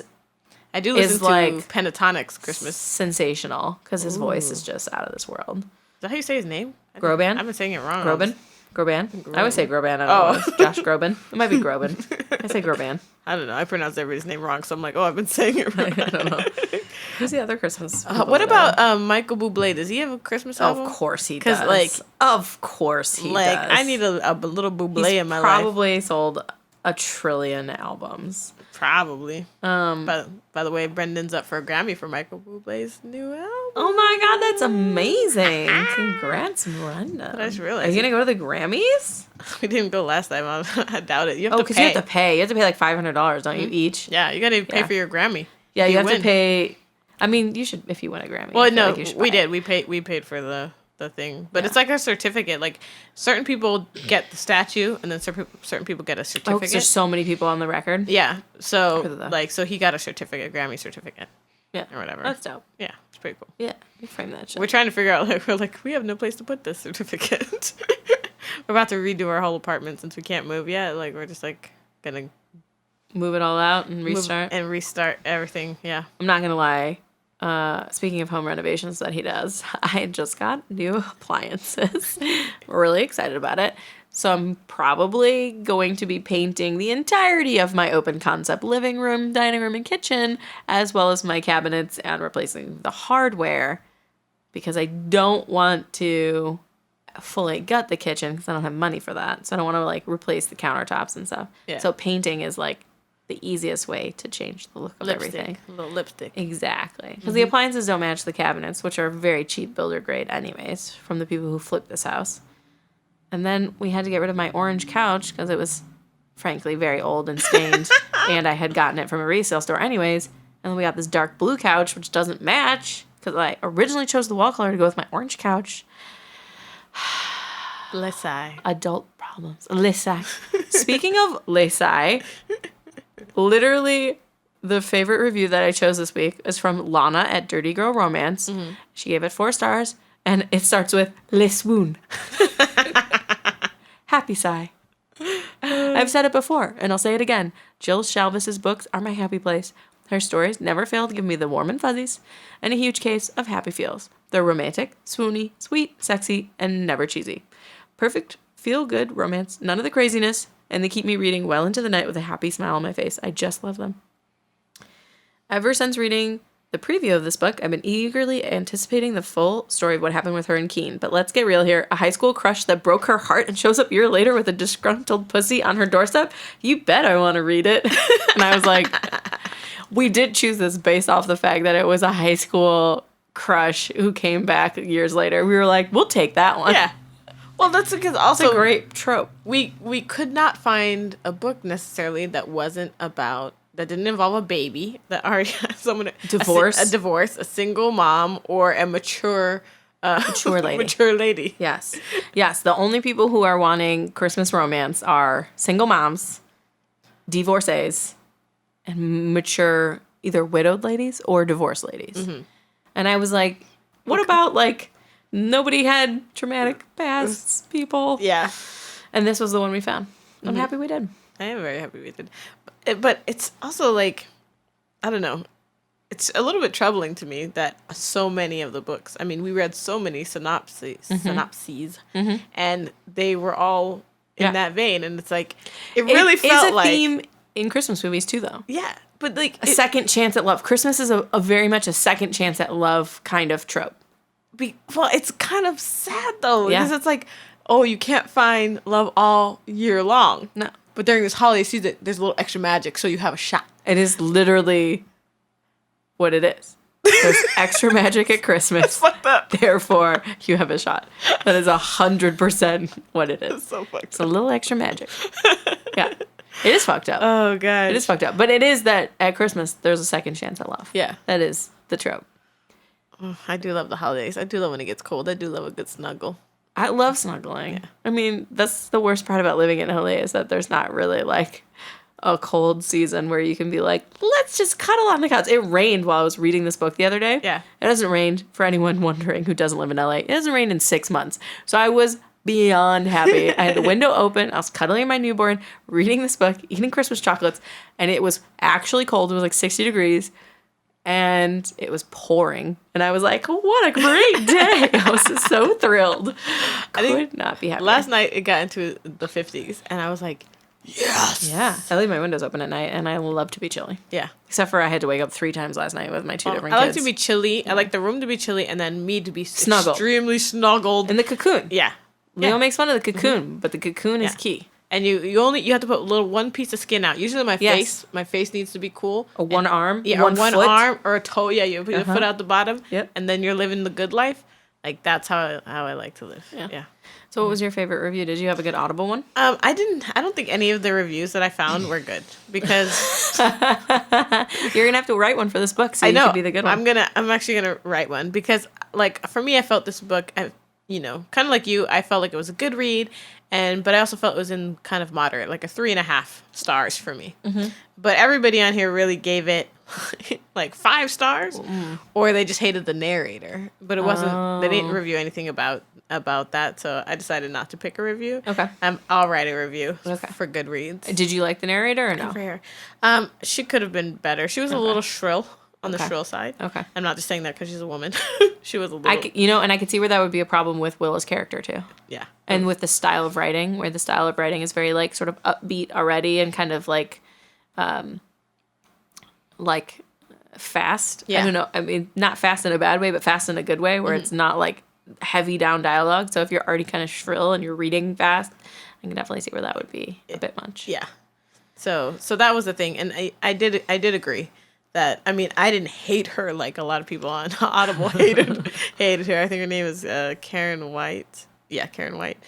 I do listen to like Pentatonic's Christmas. Sensational because his voice is just out of this world. Is that how you say his name? Groban? I've been saying it wrong. Groban? I would say Groban. I don't know. It's Josh Groban. It might be Groban. I say Groban. I don't know. I pronounce everybody's name wrong, so I'm like, I've been saying it wrong. I don't know. Who's the other Christmas? What about Michael Bublé? Does he have a Christmas album? Of course he does. Of course he does. I need a little Bublé in my life. Probably sold a trillion albums. Probably. By the way, Brendan's up for a Grammy for Michael Bublé's new album. Oh my God, that's amazing! Congrats, Brenda. I just realized. Are you gonna go to the Grammys? We didn't go last time. I doubt it. You have to because pay. you have to pay. You have to pay like $500, don't you, each? Yeah, you gotta pay for your Grammy. Yeah, you have win. to pay. I mean, you should if you win a Grammy. Well, I feel no, like you should we buy did. it. We paid for the thing, but it's like a certificate. Like certain people get the statue, and then certain people get a Oh, certificate. 'cause there's so many people on the record. Yeah. So the- so he got a certificate, Grammy certificate. Yeah, Or whatever. That's dope. Yeah, it's pretty cool. Yeah, you frame that shit. We're trying to figure out. We have no place to put this certificate. We're about to redo our whole apartment since we can't move yet. Like we're just like gonna Move it all out and restart. and restart everything. Yeah. I'm not gonna lie. Speaking of home renovations that he does, I just got new appliances. We're really excited about it. So I'm probably going to be painting the entirety of my open concept living room, dining room, and kitchen, as well as my cabinets, and replacing the hardware because I don't want to fully gut the kitchen because I don't have money for that. So I don't want to like replace the countertops and stuff. Yeah. So painting is like the easiest way to change the look of everything. A little lipstick. Exactly. Because the appliances don't match the cabinets, which are very cheap builder grade anyways, from the people who flipped this house. And then we had to get rid of my orange couch because it was, frankly, very old and stained. And I had gotten it from a resale store anyways. And then we got this dark blue couch, which doesn't match because I originally chose the wall color to go with my orange couch. Lissai. Adult problems. Lissai. Speaking of Lissai, literally the favorite review that I chose this week is from Lana at Dirty Girl Romance. She gave it 4 stars, and it starts with Le Swoon. Happy sigh. I've said it before, and I'll say it again. Jill Shalvis's books are my happy place. Her stories never fail to give me the warm and fuzzies and a huge case of happy feels. They're romantic, swoony, sweet, sexy, and never cheesy. Perfect, feel-good romance, none of the craziness, and they keep me reading well into the night with a happy smile on my face. I just love them. Ever since reading the preview of this book, I've been eagerly anticipating the full story of what happened with her and Keen. But let's get real here. A high school crush that broke her heart and shows up a year later with a disgruntled pussy on her doorstep? You bet I want to read it. And I was like, we did choose this based off the fact that it was a high school crush who came back years later. We were like, we'll take that one. Yeah. Well, that's because also It's a great trope. we could not find a book necessarily that didn't involve a baby that already has someone Divorce. a divorce, a single mom, or a mature lady. mature lady. Yes. The only people who are wanting Christmas romance are single moms, divorcees, and mature either widowed ladies or divorced ladies. And I was like, what about like nobody had traumatic pasts people? Yeah, And this was the one we found. I'm happy we did. I am very happy we did. But it's also like, I don't know. It's a little bit troubling to me that so many of the books, I mean, we read so many synopses, and they were all in that vein. And it's like, it really felt like... It's a theme in Christmas movies too, though. Yeah, but like... A second chance at love. Christmas is a very much a second chance at love kind of trope. Well, it's kind of sad, though. Yeah. Because it's like, oh, you can't find love all year long. No. But during this holiday season, there's a little extra magic, so you have a shot. It is literally what it is. There's extra magic at Christmas. It's fucked up. Therefore, you have a shot. That is 100% what it is. It's so fucked It's a little extra magic. Yeah. It is fucked up. Oh, God. It is fucked up. But it is that at Christmas, there's a second chance at love. Yeah. That is the trope. Oh, I do love the holidays. I do love when it gets cold. I do love a good snuggle. I love snuggling. Yeah. I mean, that's the worst part about living in LA is that there's not really like a cold season where you can be like, let's just cuddle on the couch. It rained while I was reading this book the other day. Yeah. It hasn't rained, for anyone wondering who doesn't live in LA. It hasn't rained in 6 months. So I was beyond happy. I had the window open. I was cuddling my newborn, reading this book, eating Christmas chocolates, and it was actually cold. It was like 60 degrees. And it was pouring. And I was like, what a great day. I was just so thrilled. Could not be happy. Last night, it got into the 50s. And I was like, yes. Yeah. I leave my windows open at night. And I love to be chilly. Yeah. Except for I had to wake up 3 times last night with my 2 different kids. I like kids. to be chilly. I like the room to be chilly. And then me to be Snuggled. extremely snuggled. In the cocoon. Yeah. Leo makes fun of the cocoon. But the cocoon is key. And you have to put one piece of skin out. Usually my face needs to be cool. One arm, yeah, one or one foot. arm or a toe. Yeah, you put your foot out the bottom. Yep. And then you're living the good life. Like that's how I like to live. Yeah. So what was your favorite review? Did you have a good Audible one? I don't think any of the reviews that I found were good because you're gonna have to write one for this book, so you could be the good one. I'm actually gonna write one because like for me, I felt this book, kind of like you, I felt like it was a good read, but I also felt it was in kind of moderate, like a 3.5 stars for me. Mm-hmm. But everybody on here really gave it like 5 stars, or they just hated the narrator. But it wasn't. They didn't review anything about that, so I decided not to pick a review. Okay. I'll write a review for Goodreads. Did you like the narrator or no? For her. She could have been better. She was a little shrill on the shrill side. Okay. I'm not just saying that because she's a woman. She was a little. And I could see where that would be a problem with Willa's character too. Yeah. And with the style of writing, where the style of writing is very like sort of upbeat already and kind of like fast. Yeah. I don't know. I mean, not fast in a bad way, but fast in a good way, where it's not like heavy down dialogue. So if you're already kind of shrill and you're reading fast, I can definitely see where that would be a bit much. Yeah. So that was the thing, and I did agree that, I mean, I didn't hate her like a lot of people on Audible hated her. I think her name is Karen White. Yeah, Karen White.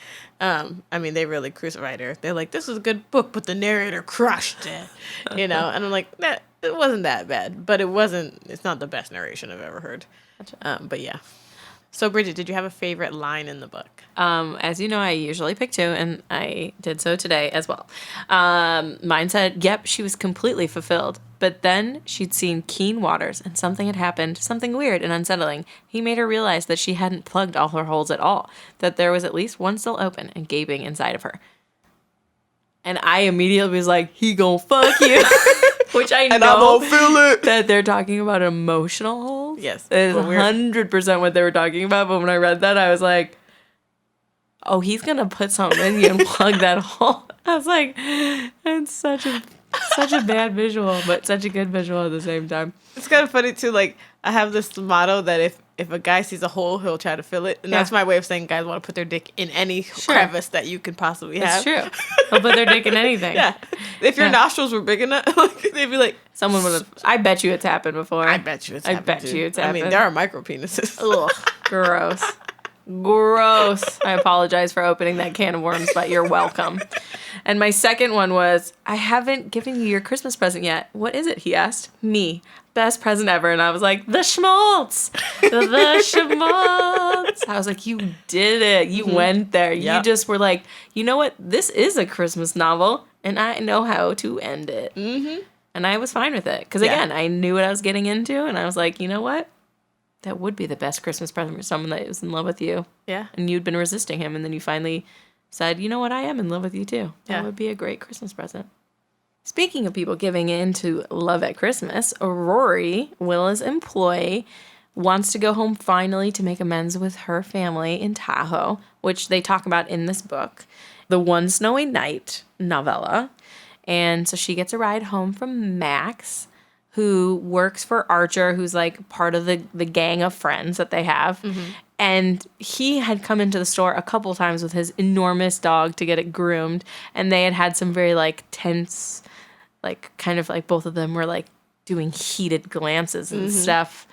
I mean, they really crucified her. They're like, this is a good book, but the narrator crushed it, And I'm like, nah, it wasn't that bad, but it's not the best narration I've ever heard. Gotcha. But yeah. So, Bridget, did you have a favorite line in the book? As you know, I usually pick 2, and I did so today as well. Mine said, yep, she was completely fulfilled. But then she'd seen keen waters, and something had happened, something weird and unsettling. He made her realize that she hadn't plugged all her holes at all, that there was at least one still open and gaping inside of her. And I immediately was like, he gonna fuck you. Which I know and I'm gonna feel it. that they're talking about emotional holes. Yes. It is 100% what they were talking about. But when I read that, I was like, oh, he's going to put something in you and plug that hole. I was like, it's such a bad visual, but such a good visual at the same time. It's kind of funny, too. Like, I have this motto that if a guy sees a hole, he'll try to fill it. And that's my way of saying guys want to put their dick in any crevice that you could possibly have. That's true. They'll put their dick in anything. Yeah. If your nostrils were big enough, they'd be like... Someone would have... I bet you it's happened before. I bet you it's happened, too. I mean, there are micro penises. Ugh. Gross. Gross. I apologize for opening that can of worms, but you're welcome. And my second one was, I haven't given you your Christmas present yet. What is it? He asked. Me. Best present ever. And I was like, the schmaltz. The schmaltz. I was like, you did it. You went there. Yep. You just were like, you know what? This is a Christmas novel, and I know how to end it. Mm-hmm. And I was fine with it. Because, again, I knew what I was getting into, and I was like, you know what? That would be the best Christmas present for someone that was in love with you. Yeah. And you'd been resisting him, and then you finally said, you know what? I am in love with you, too. That would be a great Christmas present. Speaking of people giving in to love at Christmas, Rory, Willa's employee, wants to go home finally to make amends with her family in Tahoe, which they talk about in this book, The One Snowy Night novella. And so she gets a ride home from Max, who works for Archer, who's like part of the gang of friends that they have. Mm-hmm. And he had come into the store a couple times with his enormous dog to get it groomed. And they had some very like tense, like kind of like both of them were like doing heated glances and stuff.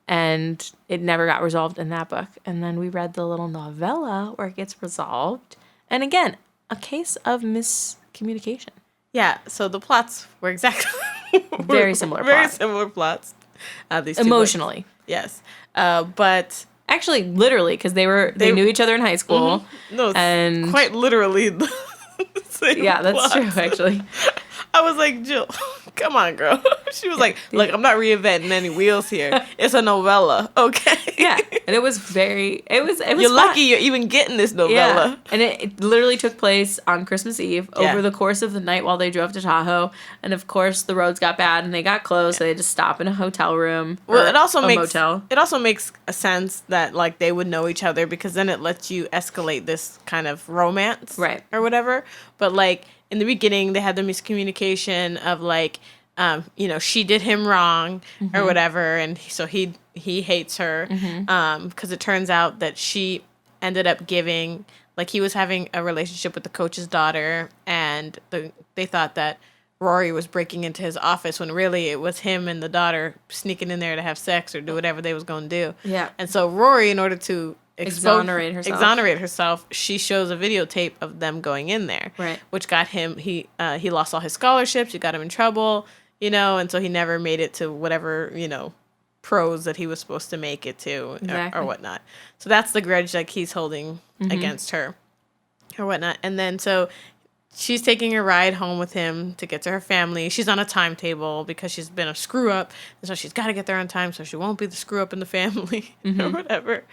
And it never got resolved in that book. And then we read the little novella where it gets resolved. And again, a case of miscommunication. Yeah, so the plots were exactly... very similar plots. Very similar plots. These emotionally. Books. Yes. But... Actually, literally, because they knew each other in high school. Mm-hmm. No, and quite literally the same yeah, that's plots. true, actually. I was like, Jill, come on, girl. She was like, look, I'm not reinventing any wheels here. It's a novella, okay? Yeah, and it was You're lucky you're even getting this novella. Yeah. And it literally took place on Christmas Eve over the course of the night while they drove to Tahoe. And of course, the roads got bad and they got closed, so they had to stop in a hotel room. Well, it also motel. makes a sense that like they would know each other because then it lets you escalate this kind of romance, right, or whatever. But like in the beginning, they had the miscommunication of like, she did him wrong or whatever, and so he hates her because it turns out that she ended up giving, like, he was having a relationship with the coach's daughter, and they thought that Rory was breaking into his office when really it was him and the daughter sneaking in there to have sex or do whatever they was going to do. Yeah. And so Rory, in order to exonerate herself, she shows a videotape of them going in there. Right. Which got him, he lost all his scholarships, it got him in trouble, you know, and so he never made it to whatever, you know, pros that he was supposed to make it to or whatnot. So that's the grudge like he's holding against her or whatnot. And then so she's taking a ride home with him to get to her family. She's on a timetable because she's been a screw up. And so she's got to get there on time so she won't be the screw up in the family or whatever.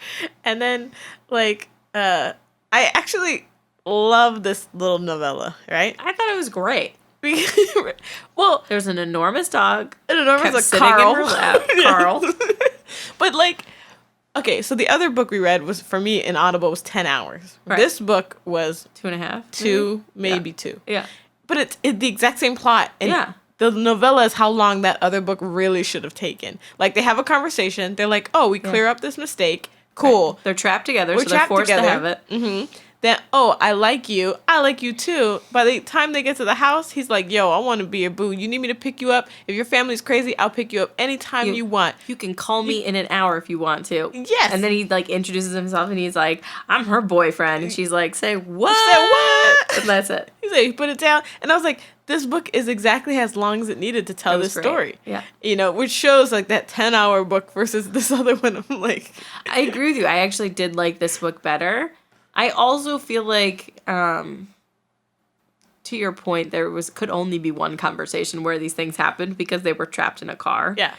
And then, like, I actually love this little novella, right? I thought it was great. Well, there's an enormous dog. An enormous kept sitting Carl. in her lap. Carl. But, like, okay, so the other book we read was, for me, in Audible, was 10 hours. Right. This book was 2.5. 2, maybe 2. Yeah. But it's the exact same plot. And the novella is how long that other book really should have taken. Like, they have a conversation. They're like, oh, we clear up this mistake. Cool. Right. They're trapped together, so they're forced to have it. Mm-hmm. Then, oh, I like you too. By the time they get to the house, he's like, yo, I want to be your boo. You need me to pick you up? If your family's crazy, I'll pick you up anytime you want. You can call me in an hour if you want to. Yes. And then he, like, introduces himself, and he's like, I'm her boyfriend. And she's like, say what? Say what? And that's it. He's like, put it down. And I was like, this book is exactly as long as it needed to tell this story. Yeah. You know, which shows, like, that 10-hour book versus this other one. I'm like... I agree with you. I actually did like this book better. I also feel like, to your point, could only be one conversation where these things happened because they were trapped in a car. Yeah.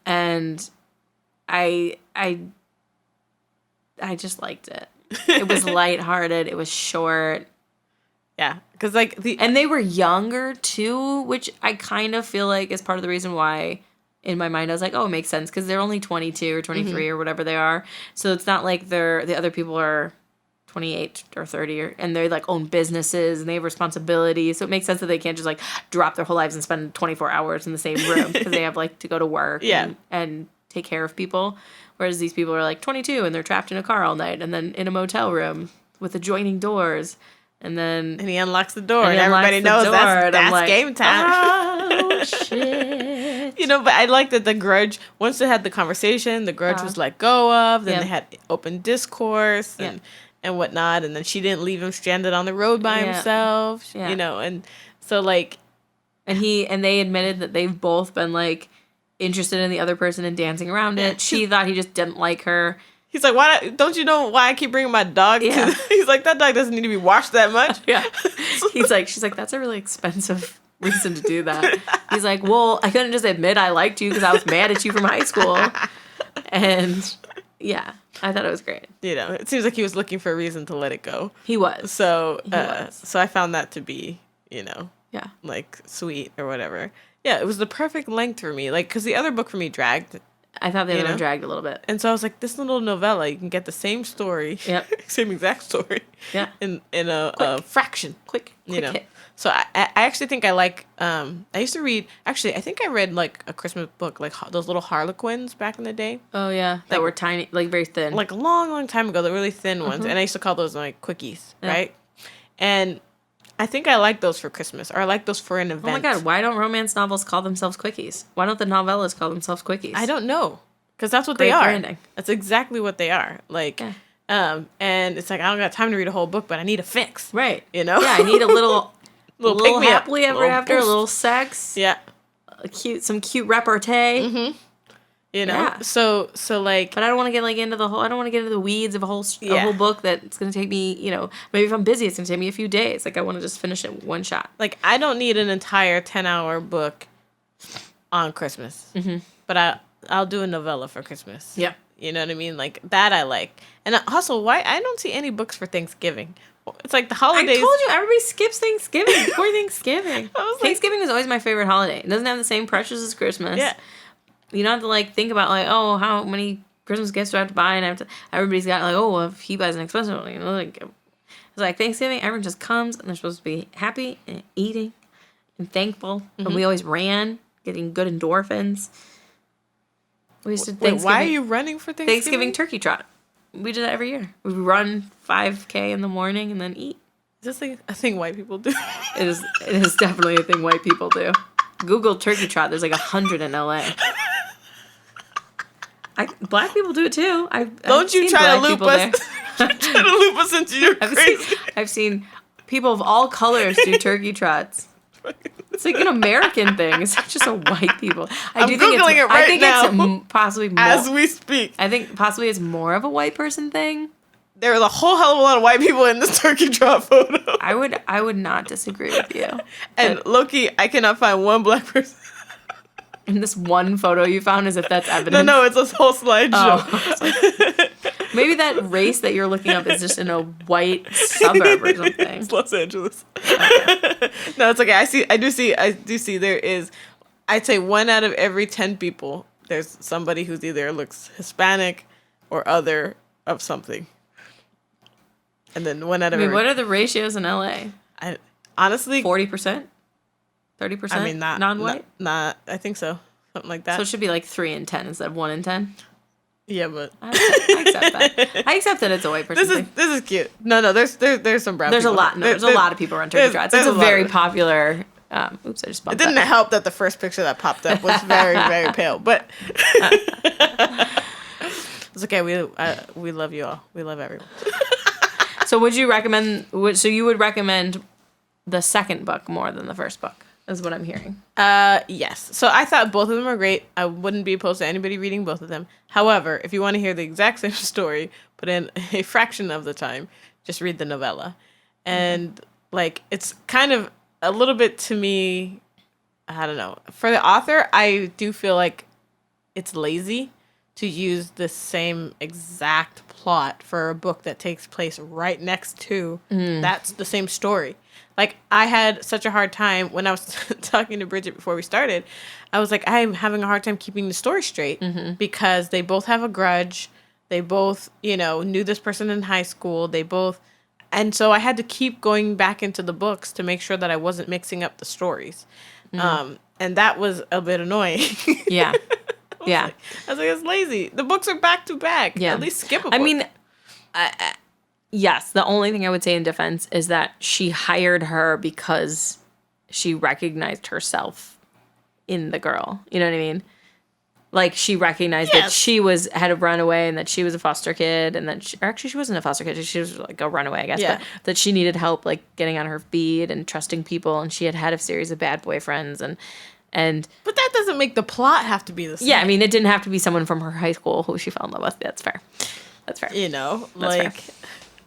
And I just liked it. It was lighthearted. It was short. Yeah, because like and they were younger too, which I kind of feel like is part of the reason why. In my mind, I was like, oh, it makes sense because they're only 22 or 23 or whatever they are. So it's not like the other people are 28 or 30 and they like own businesses and they have responsibilities. So it makes sense that they can't just like drop their whole lives and spend 24 hours in the same room because they have like to go to work and take care of people. Whereas these people are like 22 and they're trapped in a car all night and then in a motel room with adjoining doors. And he unlocks the door and everybody knows that's like, game time. Oh, shit. You know, but I like that the grudge, once they had the conversation, the grudge was let go of. Then they had open discourse and whatnot. And then she didn't leave him stranded on the road by himself, you know. And so, like... And they admitted that they've both been, like, interested in the other person and dancing around it. She thought he just didn't like her. He's like, why don't you know why I keep bringing my dog? Yeah. He's like, that dog doesn't need to be washed that much. Yeah. She's like, that's a really expensive reason to do that. He's like, well, I couldn't just admit I liked you because I was mad at you from high school. And yeah, I thought it was great. You know, it seems like he was looking for a reason to let it go. He was. So, so I found that to be, you know, like sweet or whatever. Yeah, it was the perfect length for me. Like, because the other book for me dragged. I thought the other one dragged a little bit. And so I was like, this little novella, you can get the same story. Yep. Same exact story. Yeah. In a fraction. Quick hit. So I actually think I like, I used to read, actually, I think I read like a Christmas book, like those little Harlequins back in the day. Oh, yeah. That were tiny, like very thin. Like a long, long time ago, the really thin ones. And I used to call those like quickies, right? And I think I like those for Christmas, or I like those for an event. Oh my God, why don't romance novels call themselves quickies? Why don't the novellas call themselves quickies? I don't know. Because that's what they are. Branding. That's exactly what they are. Like, and it's like, I don't got time to read a whole book, but I need a fix. Right. You know? Yeah, I need a little little happily ever after, a little sex. Yeah. Some cute repartee. Mm-hmm. You know? Yeah. So like... But I don't want to get like into I don't want to get into the weeds of a whole book that's going to take me, you know, maybe if I'm busy, it's going to take me a few days. Like, I want to just finish it one shot. Like, I don't need an entire 10-hour book on Christmas. Mm-hmm. But I'll do a novella for Christmas. Yeah. You know what I mean? Like, that I like. And also, why I don't see any books for Thanksgiving. It's like the holidays. I told you, everybody skips Thanksgiving before Thanksgiving. Thanksgiving is always my favorite holiday. It doesn't have the same pressures as Christmas. Yeah. You don't have to, like, think about, like, oh, how many Christmas gifts do I have to buy? And everybody's got, like, oh, well, if he buys an expensive one, you know, like, it's like Thanksgiving, everyone just comes, and they're supposed to be happy and eating and thankful. Mm-hmm. And we always ran, getting good endorphins. We used to Wait, why are you running for Thanksgiving? Thanksgiving turkey trot. We do that every year. We run 5K in the morning and then eat. Is this like a thing white people do? It is definitely a thing white people do. Google turkey trot. There's like 100 in LA. Black people do it too. Don't you try to loop us? Try to loop us into your crazy. I've seen people of all colors do turkey trots. It's like an American thing. It's not just a white people. I'm Googling it right now. It's possibly more, as we speak. I think possibly it's more of a white person thing. There's a whole hell of a lot of white people in this turkey trot photo. I would not disagree with you. And Loki, I cannot find one black person. In this one photo you found, as if that's evidence. No, it's a whole slideshow. Oh. Maybe that race that you're looking up is just in a white suburb or something. It's Los Angeles. Okay. No, it's okay. I do see there is, I'd say 1 out of every 10 people, there's somebody who's either looks Hispanic or other of something. And then 1 out of every... what are the ratios in LA? Honestly... 40%? 30%? I mean, non-white? Not, I think so. Something like that. So it should be like 3 in 10 instead of 1 in 10? Yeah, but... I accept that. I accept that it's a white person thing. This is cute. No, there's some brown people. There's a lot of people around turkey trots. It's a very popular... oops, I just bumped It didn't help that the first picture that popped up was very, very pale, but... It's okay. We love you all. We love everyone. So would you recommend... So you would recommend the second book more than the first book? Is what I'm hearing. Yes. So I thought both of them were great. I wouldn't be opposed to anybody reading both of them. However, if you want to hear the exact same story, but in a fraction of the time, just read the novella. And like, it's kind of a little bit to me, I don't know. For the author, I do feel like it's lazy to use the same exact plot for a book that takes place right next to that's the same story. Like, I had such a hard time when I was talking to Bridget before we started. I was like, I'm having a hard time keeping the story straight because they both have a grudge. They both, knew this person in high school. And so I had to keep going back into the books to make sure that I wasn't mixing up the stories. And that was a bit annoying. Yeah. I was like, it's lazy. The books are back to back. Yeah. At least skip a book. I mean, yes, the only thing I would say in defense is that she hired her because she recognized herself in the girl. You know what I mean? Like, she recognized that she had a runaway and that she was a foster kid, and that she wasn't a foster kid. She was like a runaway, I guess. Yeah. But that she needed help, like, getting on her feet and trusting people, and she had a series of bad boyfriends and But that doesn't make the plot have to be the same. Yeah, I mean, it didn't have to be someone from her high school who she fell in love with. That's fair. That's fair. Fair.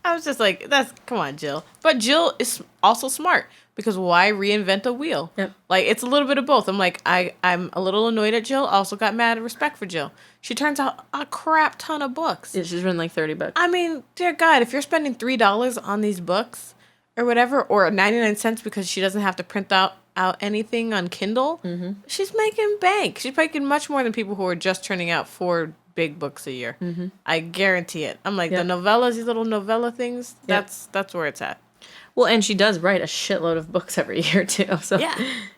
I was just like, come on, Jill. But Jill is also smart, because why reinvent a wheel? Yep. Like, it's a little bit of both. I'm like, I'm a little annoyed at Jill. Also got mad at respect for Jill. She turns out a crap ton of books. Yeah, she's written like 30 books. I mean, dear God, if you're spending $3 on these books or whatever, or 99 cents because she doesn't have to print out anything on Kindle, she's making bank. She's making much more than people who are just turning out 4 big books a year. I guarantee it. I'm like, the novellas, these little novella things, that's where it's at. Well, and she does write a shitload of books every year too. So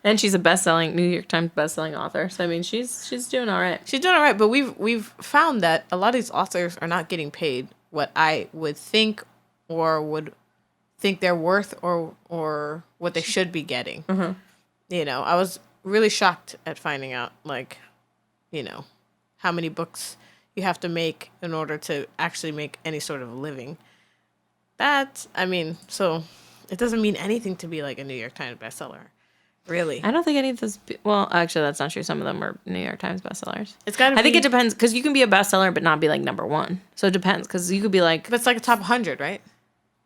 and she's a New York Times bestselling author. So I mean, she's doing all right. She's doing all right, but we've found that a lot of these authors are not getting paid what I would think or would think they're worth or what they should be getting. I was really shocked at finding out, like, how many books you have to make in order to actually make any sort of living. So it doesn't mean anything to be like a New York Times bestseller. Really. I don't think any of those... Well, actually, that's not true. Some of them are New York Times bestsellers. It's gotta be... I think it depends, because you can be a bestseller but not be like number 1. So it depends, because you could be like... But it's like a top 100, right?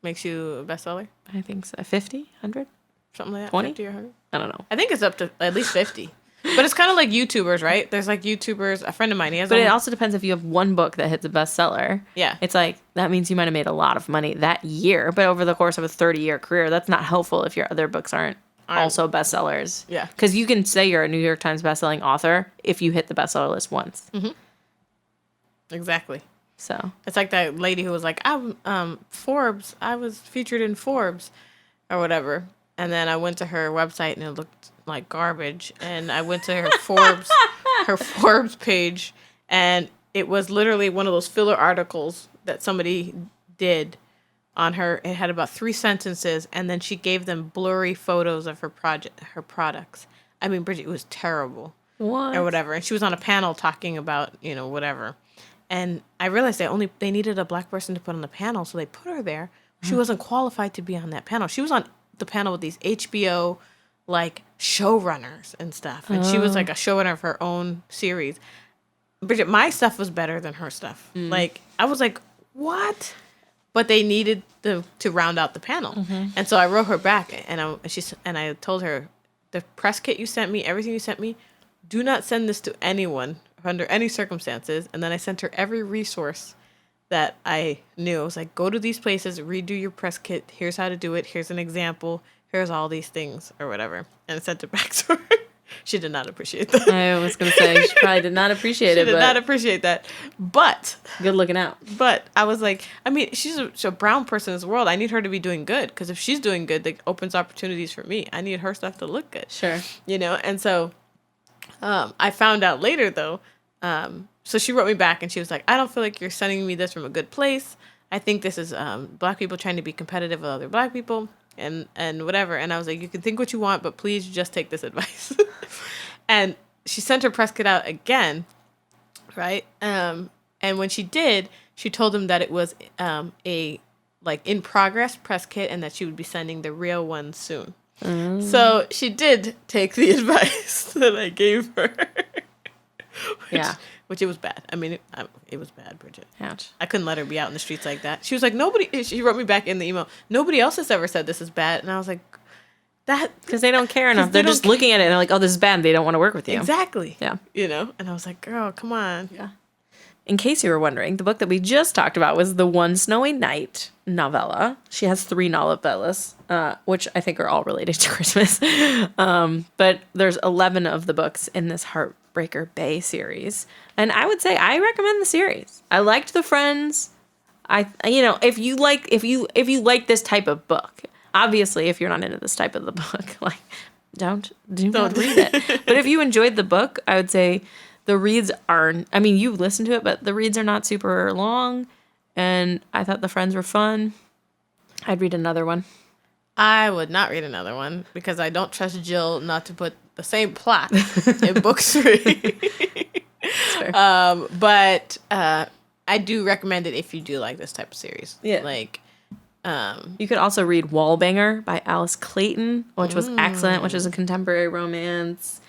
Makes you a bestseller? I think so. 50? 100? Something like that? 20? 50 or 100? I don't know. I think it's up to at least 50. But it's kind of like YouTubers, right? There's like YouTubers, a friend of mine, he has... But it also depends if you have one book that hits a bestseller. Yeah. It's like, that means you might have made a lot of money that year, but over the course of a 30-year career, that's not helpful if your other books aren't also bestsellers. Yeah. Because you can say you're a New York Times bestselling author if you hit the bestseller list once. Exactly. So. It's like that lady who was like, Forbes, I was featured in Forbes or whatever. And then I went to her website and it looked like garbage. And I went to her Forbes page, and it was literally one of those filler articles that somebody did on her. It had about 3 sentences, and then she gave them blurry photos of her products. I mean, Bridget, it was terrible. What? Or whatever. And she was on a panel talking about, whatever. And I realized they needed a black person to put on the panel, so they put her there. She wasn't qualified to be on that panel. She was on the panel with these HBO like showrunners and stuff. And she was like a showrunner of her own series. Bridget, my stuff was better than her stuff. Like, I was like, what? But they needed to round out the panel. And so I wrote her back, and I told her, the press kit you sent me, everything you sent me, do not send this to anyone under any circumstances. And then I sent her every resource that I knew. I was like, go to these places, redo your press kit. Here's how to do it. Here's an example. Here's all these things or whatever. And I sent it back to her. She did not appreciate that. I was going to say, she probably did not appreciate it. She did not appreciate that. But. Good looking out. But I was like, I mean, she's a brown person in this world. I need her to be doing good. Because if she's doing good, that opens opportunities for me. I need her stuff to look good. Sure. And so I found out later, though. So she wrote me back and she was like, I don't feel like you're sending me this from a good place. I think this is black people trying to be competitive with other black people and whatever. And I was like, you can think what you want, but please just take this advice. And she sent her press kit out again, right? And when she did, she told them that it was a like in progress press kit and that she would be sending the real one soon. So she did take the advice that I gave her. Which it was bad. I mean, it was bad, Bridget. Ouch. I couldn't let her be out in the streets like that. She was like, she wrote me back in the email, nobody else has ever said this is bad. And I was like, because they don't care enough. They're just looking at it and they're like, oh, this is bad. And they don't want to work with you. Exactly. Yeah. And I was like, girl, come on. Yeah. In case you were wondering, the book that we just talked about was the One Snowy Night novella. She has 3 novellas, which I think are all related to Christmas. But there's 11 of the books in this Heartbreaker Bay series. And I would say I recommend the series. I liked the friends. If you like this type of book, obviously if you're not into this type of the book, like don't read it. But if you enjoyed the book, I would say the reads you listen to it, but the reads are not super long. And I thought the friends were fun. I'd read another one. I would not read another one because I don't trust Jill not to put the same plot in book 3. But I do recommend it if you do like this type of series. Yeah. Like, you could also read Wallbanger by Alice Clayton, which was excellent, which is a contemporary romance.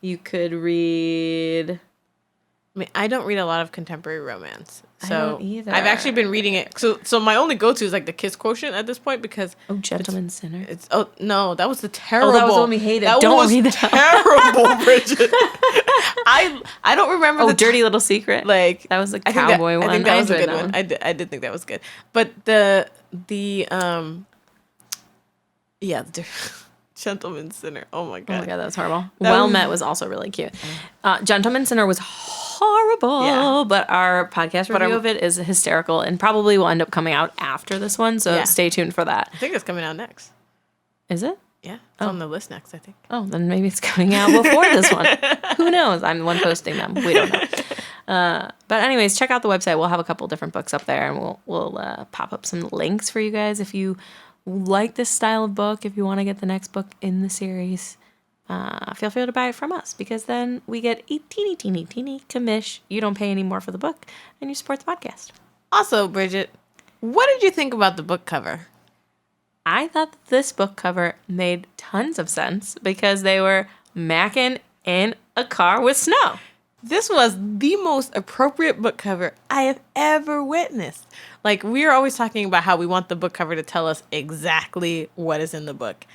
You could read... I mean, I don't read a lot of contemporary romance. So I don't either. I've actually been reading it. So my only go-to is like the Kiss Quotient at this point because... Oh, Gentleman Sinner. No, that was the terrible... Oh, that was the one we hated. That don't was read that. Terrible, Bridget. I don't remember Oh, Dirty Little Secret. Like that was the cowboy one. I think that was a good one. I did think that was good. But the Gentleman Sinner. Oh my god. That was horrible. Met was also really cute. Gentleman Sinner was horrible, but our podcast review of it is hysterical and probably will end up coming out after this one. So stay tuned for that. I think it's coming out next. Is it? Yeah, it's on the list next, I think. Oh, then maybe it's coming out before this one. Who knows? I'm the one posting them. We don't know. But anyways, check out the website. We'll have a couple different books up there, and we'll pop up some links for you guys if you like this style of book. If you want to get the next book in the series, feel free to buy it from us because then we get a teeny commish. You don't pay any more for the book, and you support the podcast. Also, Bridget, what did you think about the book cover? I thought that this book cover made tons of sense because they were macking in a car with snow. This was the most appropriate book cover I have ever witnessed. Like, we're always talking about how we want the book cover to tell us exactly what is in the book.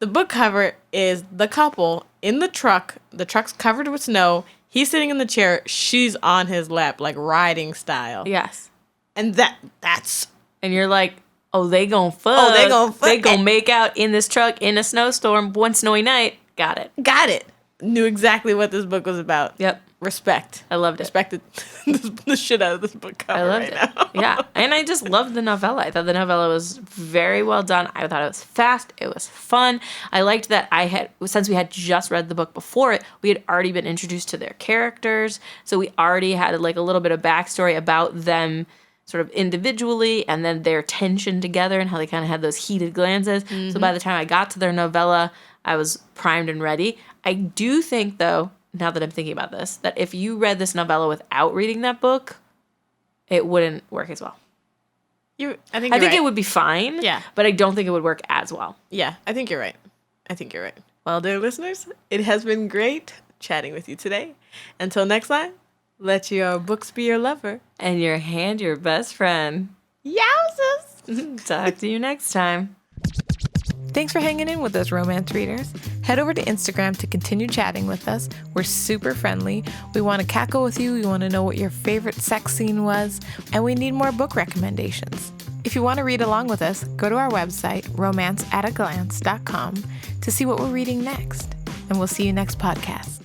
The book cover is the couple in the truck. The truck's covered with snow. He's sitting in the chair. She's on his lap, like riding style. Yes. And that's... And you're like... Oh, they gonna fuck. Oh, they gonna fuck. They gonna make out in this truck in a snowstorm one snowy night. Got it. Knew exactly what this book was about. Yep. Respect. I loved it. Respected the shit out of this book cover. I loved it. Now. Yeah. And I just loved the novella. I thought the novella was very well done. I thought it was fast. It was fun. I liked that since we had just read the book before it, we had already been introduced to their characters. So we already had like a little bit of backstory about them sort of individually and then their tension together and how they kind of had those heated glances. So by the time I got to their novella, I was primed and ready. I do think, though, now that I'm thinking about this, that if you read this novella without reading that book, it wouldn't work as well. I think it would be fine. Yeah. But I don't think it would work as well. Yeah, I think you're right. Well, dear listeners, it has been great chatting with you today. Until next time, let your books be your lover. And your hand your best friend. Yowzers! Talk to you next time. Thanks for hanging in with us, romance readers. Head over to Instagram to continue chatting with us. We're super friendly. We want to cackle with you. We want to know what your favorite sex scene was. And we need more book recommendations. If you want to read along with us, go to our website, romanceataglance.com, to see what we're reading next. And we'll see you next podcast.